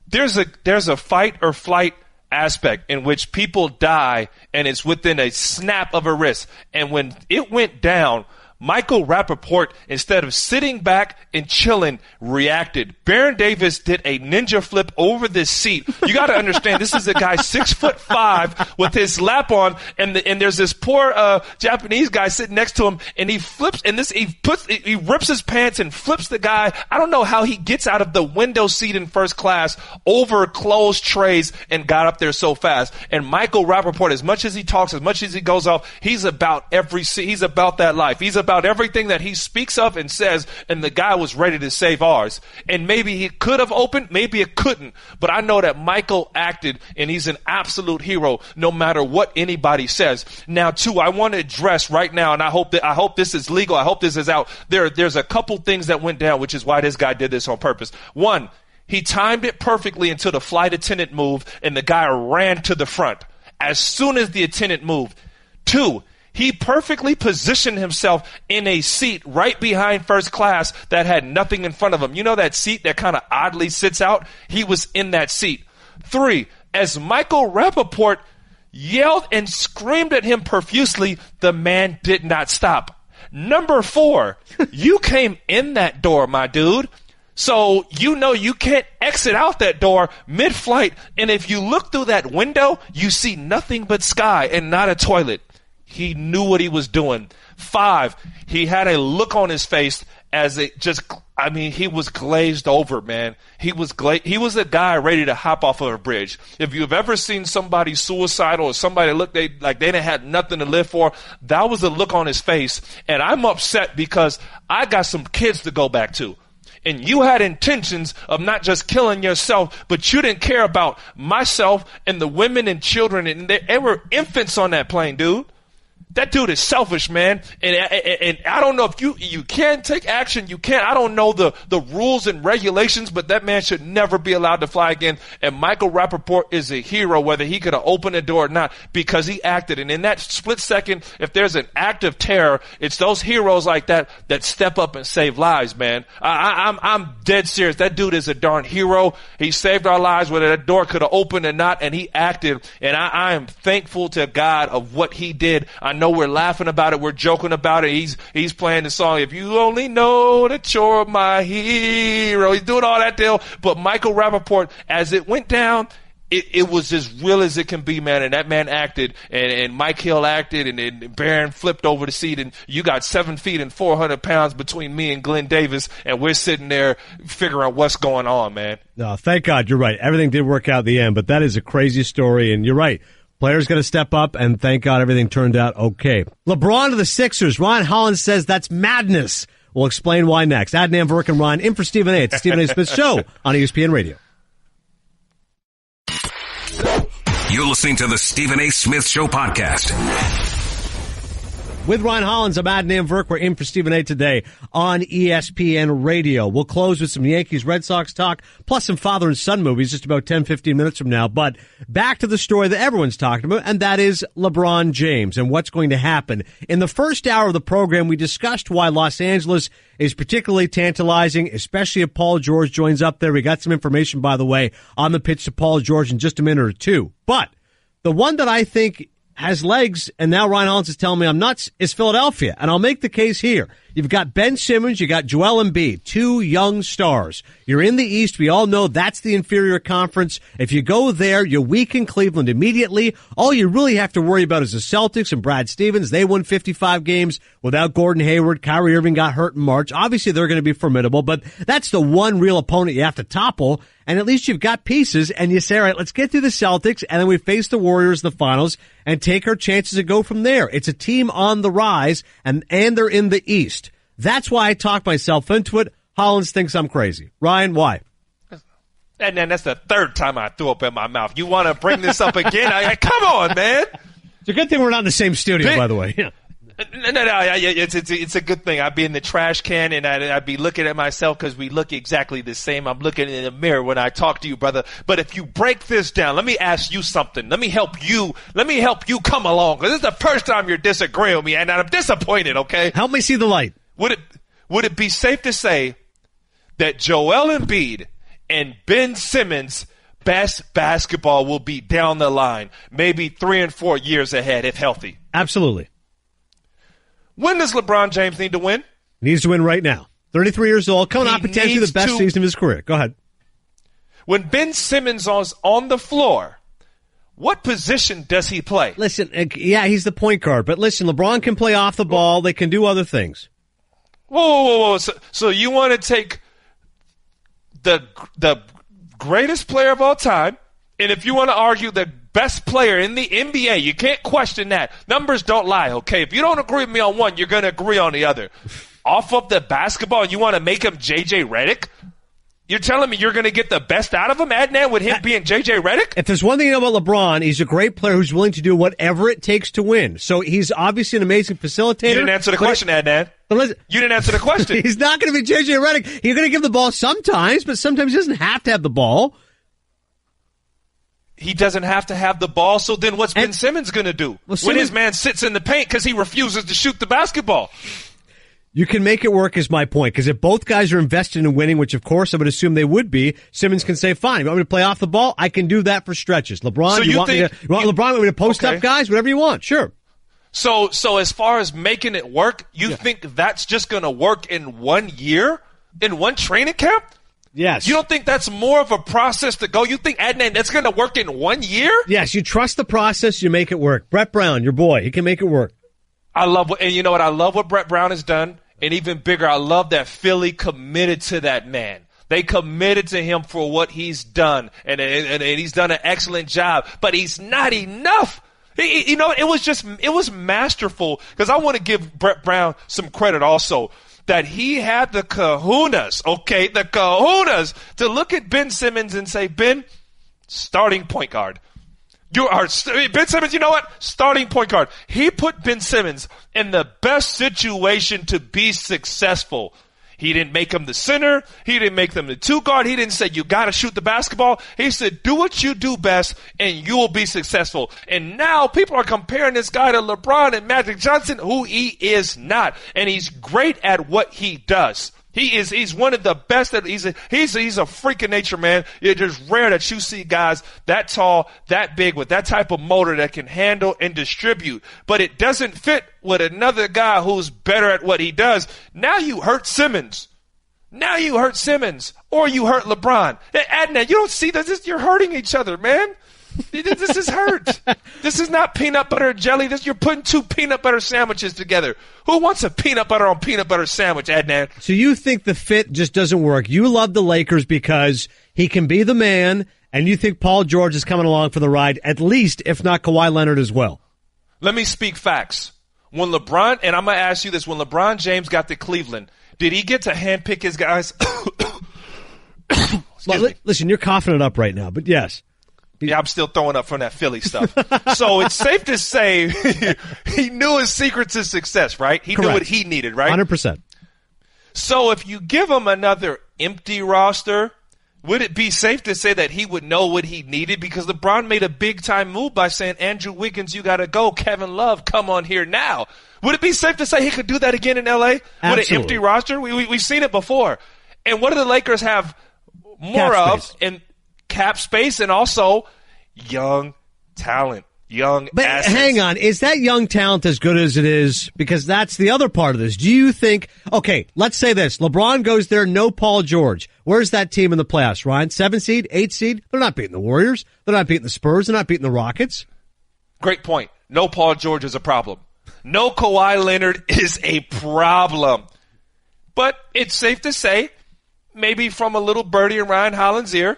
there's a fight or flight aspect in which people die, and it's within a snap of a wrist. And when it went down, Michael Rappaport, instead of sitting back and chilling, reacted. Baron Davis did a ninja flip over this seat. You got to understand, this is a guy 6'5" with his lap on, and there's this poor Japanese guy sitting next to him, and he flips, and he rips his pants and flips the guy. I don't know how he gets out of the window seat in first class over closed trays and got up there so fast. And Michael Rappaport, as much as he talks, as much as he goes off, he's about that life. He's about everything that he speaks of and says, and the guy was ready to save ours. And maybe he could have opened, maybe it couldn't, but I know that Michael acted, and he's an absolute hero no matter what anybody says. Now, too, I want to address right now, and I hope this is legal, I hope this is out. There's a couple things that went down, which is why this guy did this on purpose. One, he timed it perfectly until the flight attendant moved, and the guy ran to the front as soon as the attendant moved. Two, he perfectly positioned himself in a seat right behind first class that had nothing in front of him. You know that seat that kind of oddly sits out? He was in that seat. Three, as Michael Rappaport yelled and screamed at him profusely, the man did not stop. Number four, you came in that door, my dude. So you know you can't exit out that door mid-flight. And if you look through that window, you see nothing but sky and not a toilet. He knew what he was doing. Five, he had a look on his face as it just, he was glazed over, man. He was a guy ready to hop off of a bridge. If you've ever seen somebody suicidal or somebody look like they didn't have nothing to live for, that was the look on his face. And I'm upset because I got some kids to go back to. And you had intentions of not just killing yourself, but you didn't care about myself and the women and children. And there were infants on that plane, dude. That dude is selfish, man. And I don't know if you can take action. You can't. I don't know the rules and regulations, but that man should never be allowed to fly again. And Michael Rappaport is a hero, whether he could have opened the door or not, because he acted. And in that split second, if there's an act of terror, it's those heroes like that step up and save lives, man. I'm dead serious. That dude is a darn hero. He saved our lives, whether that door could have opened or not, and he acted. And I am thankful to God of what he did. I know we're laughing about it. We're joking about it. He's playing the song, "If You Only Know That You're My Hero." He's doing all that deal. But Michael Rappaport, as it went down, it was as real as it can be, man. And that man acted, and Mike Hill acted, and Barron flipped over the seat, and you got 7 feet and 400 pounds between me and Glenn Davis, and we're sitting there figuring out what's going on, man. No, thank God you're right. Everything did work out in the end, but that is a crazy story, and you're right. Players got to step up, and thank God everything turned out okay. LeBron to the Sixers. Ron Hollins says that's madness. We'll explain why next. Adnan and Virk and Ryan in for Stephen A. It's the Stephen A. Smith Show on ESPN Radio. You're listening to the Stephen A. Smith Show podcast. With Ryan Hollins, I'm Adnan and Virk. We're in for Stephen A. today on ESPN Radio. We'll close with some Yankees-Red Sox talk, plus some father and son movies just about 10, 15 minutes from now. But back to the story that everyone's talking about, and that is LeBron James and what's going to happen. In the first hour of the program, we discussed why Los Angeles is particularly tantalizing, especially if Paul George joins up there. We got some information, by the way, on the pitch to Paul George in just a minute or two. But the one that I think has legs, and now Ryan Hollins is telling me I'm nuts, is Philadelphia. And I'll make the case here. You've got Ben Simmons, you got Joel Embiid, two young stars. You're in the East. We all know that's the inferior conference. If you go there, you weaken Cleveland immediately. All you really have to worry about is the Celtics and Brad Stevens. They won 55 games without Gordon Hayward. Kyrie Irving got hurt in March. Obviously, they're going to be formidable, but that's the one real opponent you have to topple. And at least you've got pieces, and you say, all right, let's get through the Celtics, and then we face the Warriors in the finals and take our chances and go from there. It's a team on the rise, and they're in the East. That's why I talked myself into it. Hollins thinks I'm crazy. Ryan, why? And then that's the third time I threw up in my mouth. You want to bring this up again? Come on, man. It's a good thing we're not in the same studio, by the way. Yeah. No, it's a good thing. I'd be in the trash can, and I'd be looking at myself because we look exactly the same. I'm looking in the mirror when I talk to you, brother. But if you break this down, let me ask you something. Let me help you come along, because this is the first time you're disagreeing with me, and I'm disappointed, okay? Help me see the light. Would it be safe to say that Joel Embiid and Ben Simmons' best basketball will be down the line, maybe 3 and 4 years ahead if healthy? Absolutely. When does LeBron James need to win? Needs to win right now. 33 years old, coming off potentially the best season of his career. Go ahead. When Ben Simmons is on the floor, what position does he play? Listen, yeah, he's the point guard. But listen, LeBron can play off the ball. They can do other things. Whoa. So you want to take the greatest player of all time, and if you want to argue the best player in the NBA, you can't question that. Numbers don't lie, okay? If you don't agree with me on one, you're going to agree on the other. Off of the basketball, and you want to make him J.J. Redick? You're telling me you're going to get the best out of him, Adnan, with him being J.J. Redick? If there's one thing you know about LeBron, he's a great player who's willing to do whatever it takes to win. So he's obviously an amazing facilitator. You didn't answer the question, Adnan. You didn't answer the question. He's not going to be J.J. Redick. You're going to give the ball sometimes, but sometimes he doesn't have to have the ball. He doesn't have to have the ball, so then what's Ben Simmons going to do when his man sits in the paint because he refuses to shoot the basketball? You can make it work is my point, because if both guys are invested in winning, which of course I would assume they would be, Simmons can say, fine, you want me to play off the ball? I can do that for stretches. LeBron, so you want LeBron me to post up guys? Whatever you want, sure. So as far as making it work, you think that's just going to work in 1 year? In one training camp? Yes. You don't think that's more of a process to go? You think, Adnan, that's going to work in 1 year? Yes, you trust the process, you make it work. Brett Brown, your boy, he can make it work. And you know what? I love what Brett Brown has done. And even bigger, I love that Philly committed to that man. They committed to him for what he's done. And he's done an excellent job. But he's not enough. It was masterful. Because I want to give Brett Brown some credit also. That he had the kahunas, to look at Ben Simmons and say, Ben, starting point guard. Ben Simmons, you know what? Starting point guard. He put Ben Simmons in the best situation to be successful. He didn't make him the center. He didn't make them the two guard. He didn't say, you got to shoot the basketball. He said, do what you do best and you will be successful. And now people are comparing this guy to LeBron and Magic Johnson, who he is not. And he's great at what he does. He's one of the best. He's a freak of nature, man. It's just rare that you see guys that tall, that big, with that type of motor that can handle and distribute. But it doesn't fit with another guy who's better at what he does. Now you hurt Simmons. Or you hurt LeBron. Adnan, you don't see this. You're hurting each other, man. This is hurt. This is not peanut butter and jelly. You're putting two peanut butter sandwiches together. Who wants a peanut butter on peanut butter sandwich, Adnan? So you think the fit just doesn't work. You love the Lakers because he can be the man, and you think Paul George is coming along for the ride, at least, if not Kawhi Leonard as well. Let me speak facts. When LeBron, and I'm going to ask you this, when LeBron James got to Cleveland, did he get to handpick his guys? Listen, you're coughing it up right now, but yes. Yeah, I'm still throwing up from that Philly stuff. So it's safe to say he knew his secret to success, right? He knew what he needed, right? 100%. So if you give him another empty roster, would it be safe to say that he would know what he needed? Because LeBron made a big-time move by saying, Andrew Wiggins, you got to go. Kevin Love, come on here now. Would it be safe to say he could do that again in L.A. Absolutely. With an empty roster? We've seen it before. And what do the Lakers have more of? And cap space, and also young talent, but assets. Hang on, is that young talent as good as it is? Because that's the other part of this. Do you think, okay, let's say this, LeBron goes there, no Paul George. Where's that team in the playoffs, Ryan? 7 seed, 8 seed? They're not beating the Warriors. They're not beating the Spurs. They're not beating the Rockets. Great point. No Paul George is a problem. No Kawhi Leonard is a problem. But it's safe to say, maybe from a little birdie in Ryan Hollins' ear,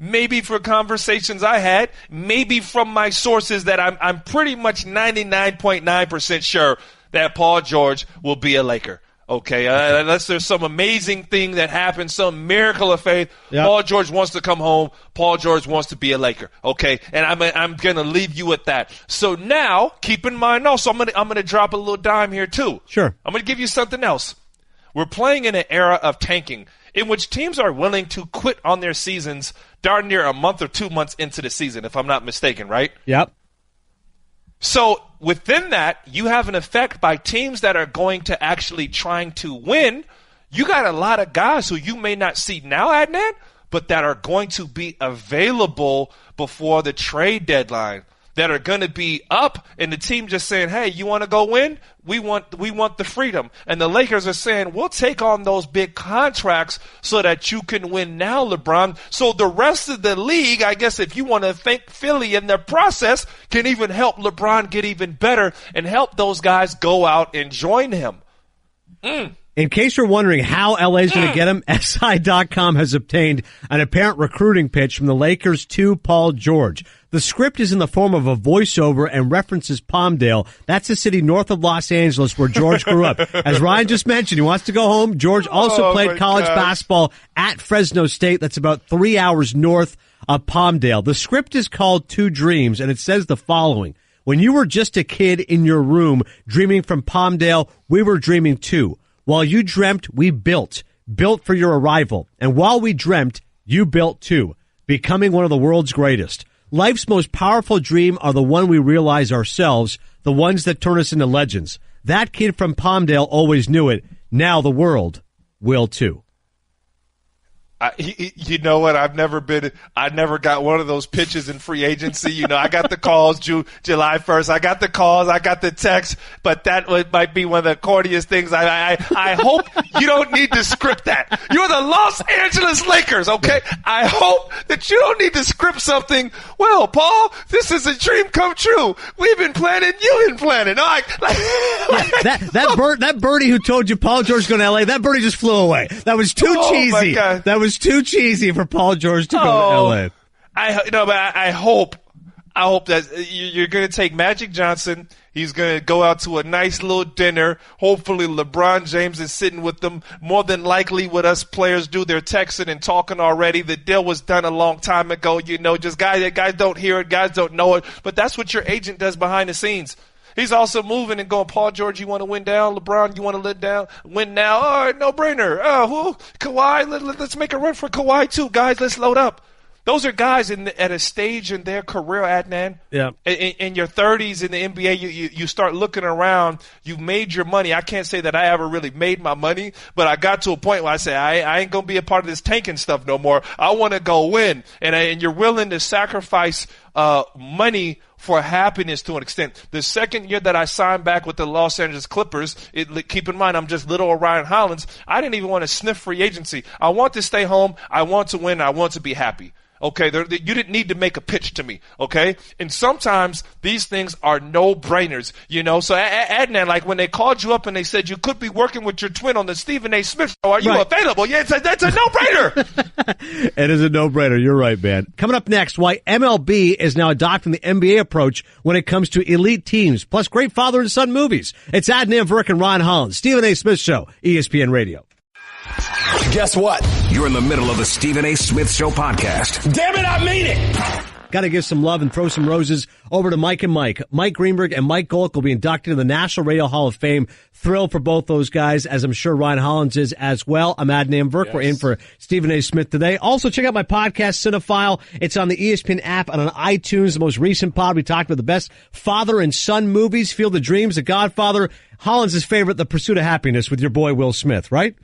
maybe for conversations I had, maybe from my sources that I'm pretty much 99.9% sure that Paul George will be a Laker. Okay, unless there's some amazing thing that happens, some miracle of faith. Yep. Paul George wants to come home. Paul George wants to be a Laker. Okay, and I'm gonna leave you with that. So now, keep in mind also, I'm gonna drop a little dime here too. Sure. I'm gonna give you something else. We're playing in an era of tanking, in which teams are willing to quit on their seasons darn near a month or 2 months into the season, if I'm not mistaken, right? Yep. So within that, you have an effect by teams that are going to actually trying to win. You got a lot of guys who you may not see now, Adnan, but that are going to be available before the trade deadline. that are going to be up, and the team just saying, hey, you want to go win? We want the freedom. And the Lakers are saying, we'll take on those big contracts so that you can win now, LeBron. So the rest of the league, I guess if you want to thank Philly in their process, can even help LeBron get even better and help those guys go out and join him. In case you're wondering how LA's going to get him, SI.com has obtained an apparent recruiting pitch from the Lakers to Paul George. The script is in the form of a voiceover and references Palmdale. That's a city north of Los Angeles where George grew up. As Ryan just mentioned, he wants to go home. George also played college basketball at Fresno State. That's about 3 hours north of Palmdale. The script is called Two Dreams, and it says the following. When you were just a kid in your room dreaming from Palmdale, we were dreaming too. While you dreamt, we built for your arrival. And while we dreamt, you built too, becoming one of the world's greatest. Life's most powerful dream are the one we realize ourselves, the ones that turn us into legends. That kid from Palmdale always knew it. Now the world will too. You know what? I never got one of those pitches in free agency. You know, I got the calls July 1st. I got the calls. I got the texts. But that might be one of the corniest things. I hope you don't need to script that. You're the Los Angeles Lakers, okay? I hope that you don't need to script something. Well, Paul, this is a dream come true. We've been planning. You've been planning. That birdie who told you Paul George is going to L.A., that birdie just flew away. That was too cheesy. My God. That was too cheesy for Paul George to go to L.A. I hope that you're going to take Magic Johnson. He's going to go out to a nice little dinner. Hopefully LeBron James is sitting with them. More than likely what us players do, they're texting and talking already. The deal was done a long time ago. You know, just guys don't hear it. Guys don't know it. But that's what your agent does behind the scenes. He's also moving and going, Paul George, you want to win down? LeBron, you want to win now? All right, no-brainer. Who? Kawhi, let's make a run for Kawhi too. Guys, let's load up. Those are guys at a stage in their career, Adnan. Yeah. In your 30s in the NBA, you start looking around. You've made your money. I can't say that I ever really made my money, but I got to a point where I say, I ain't going to be a part of this tanking stuff no more. I want to go win. And you're willing to sacrifice money for happiness to an extent. The second year that I signed back with the Los Angeles Clippers, keep in mind I'm just little Orion Hollins, I didn't even want to sniff free agency. I want to stay home. I want to win. I want to be happy. Okay, you didn't need to make a pitch to me, okay? And sometimes these things are no-brainers, you know? So, Adnan, like when they called you up and they said you could be working with your twin on the Stephen A. Smith show, are you available? Yeah, that's a no-brainer. It is a no-brainer. You're right, man. Coming up next, why MLB is now adopting the NBA approach when it comes to elite teams, plus great father and son movies. It's Adnan, Virk, and Ryan Hollins. Stephen A. Smith Show, ESPN Radio. Guess what? You're in the middle of the Stephen A. Smith Show podcast. Damn it, I mean it! Got to give some love and throw some roses over to Mike and Mike. Mike Greenberg and Mike Golick will be inducted in the National Radio Hall of Fame. Thrilled for both those guys, as I'm sure Ryan Hollins is as well. I'm Adnan Virk. Yes. We're in for Stephen A. Smith today. Also, check out my podcast, Cinephile. It's on the ESPN app and on iTunes. The most recent pod, we talked about the best father and son movies, Field of Dreams, The Godfather, Hollins' favorite, The Pursuit of Happiness with your boy Will Smith, right?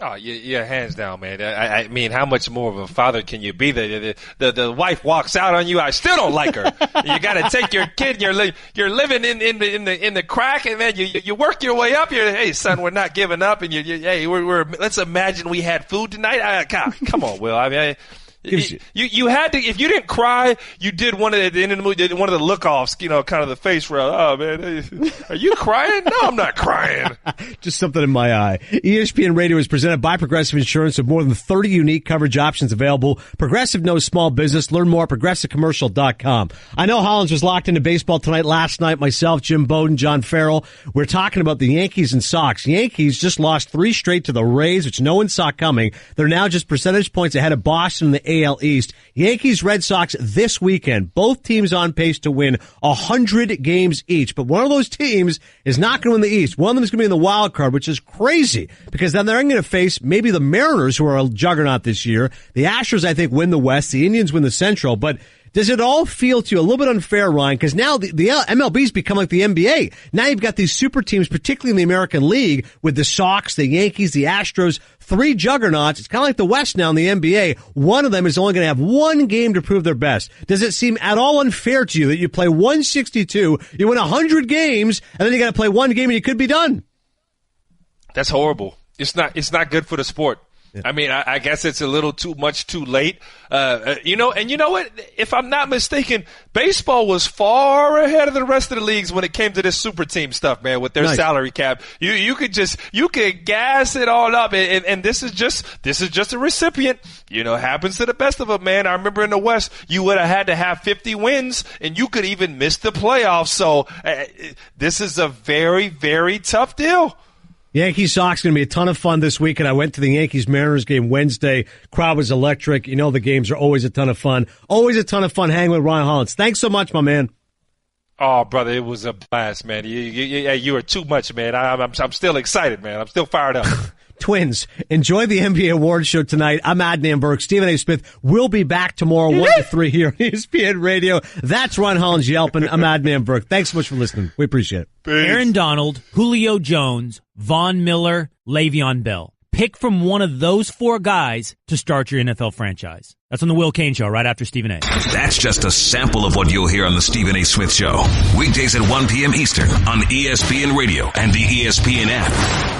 Oh, yeah, hands down, man. I mean, how much more of a father can you be? The wife walks out on you. I still don't like her. You got to take your kid. You're living in the crack, and then you work your way up. Hey, son, we're not giving up, and hey, let's imagine we had food tonight. Come on, Will. I mean. You had to, if you didn't cry, you did one of the end of the movie, one of the look-offs, you know, kind of the face roll. Oh man, are you crying? No, I'm not crying. Just something in my eye. ESPN Radio is presented by Progressive Insurance with more than 30 unique coverage options available. Progressive knows small business. Learn more at progressivecommercial.com. I know Hollins was locked into baseball tonight. Last night, myself, Jim Bowden, John Farrell, we're talking about the Yankees and Sox. Yankees just lost 3 straight to the Rays, which no one saw coming. They're now just percentage points ahead of Boston in the AL East. Yankees, Red Sox this weekend. Both teams on pace to win 100 games each. But one of those teams is not going to win the East. One of them is going to be in the wild card, which is crazy because then they're going to face maybe the Mariners, who are a juggernaut this year. The Astros, I think, win the West. The Indians win the Central. But does it all feel to you a little bit unfair, Ryan? Because now the MLB's become like the NBA. Now you've got these super teams, particularly in the American League, with the Sox, the Yankees, the Astros, three juggernauts. It's kind of like the West now in the NBA. One of them is only going to have one game to prove their best. Does it seem at all unfair to you that you play 162, you win 100 games, and then you got to play one game and you could be done? That's horrible. It's not good for the sport. Yeah. I mean, I guess it's a little too late. And you know what? If I'm not mistaken, baseball was far ahead of the rest of the leagues when it came to this super team stuff, man, with their salary cap. You could gas it all up. And this is just a recipient. You know, happens to the best of them, man. I remember in the West, you would have had to have 50 wins and you could even miss the playoffs. So this is a very, very tough deal. Yankees-Sox going to be a ton of fun this weekend. I went to the Yankees-Mariners game Wednesday. Crowd was electric. You know the games are always a ton of fun. Always a ton of fun hanging with Ryan Hollins. Thanks so much, my man. Oh, brother, it was a blast, man. You were too much, man. I'm still excited, man. I'm still fired up. Twins, enjoy the NBA Awards show tonight. I'm Adnan and Virk. Stephen A. Smith will be back tomorrow 1 to 3 here on ESPN Radio. That's Ron Hollins yelping. I'm Adnan and Virk. Thanks so much for listening. We appreciate it. Peace. Aaron Donald, Julio Jones, Von Miller, Le'Veon Bell. Pick from one of those four guys to start your NFL franchise. That's on the Will Cain Show right after Stephen A. That's just a sample of what you'll hear on the Stephen A. Smith Show. Weekdays at 1 p.m. Eastern on ESPN Radio and the ESPN app.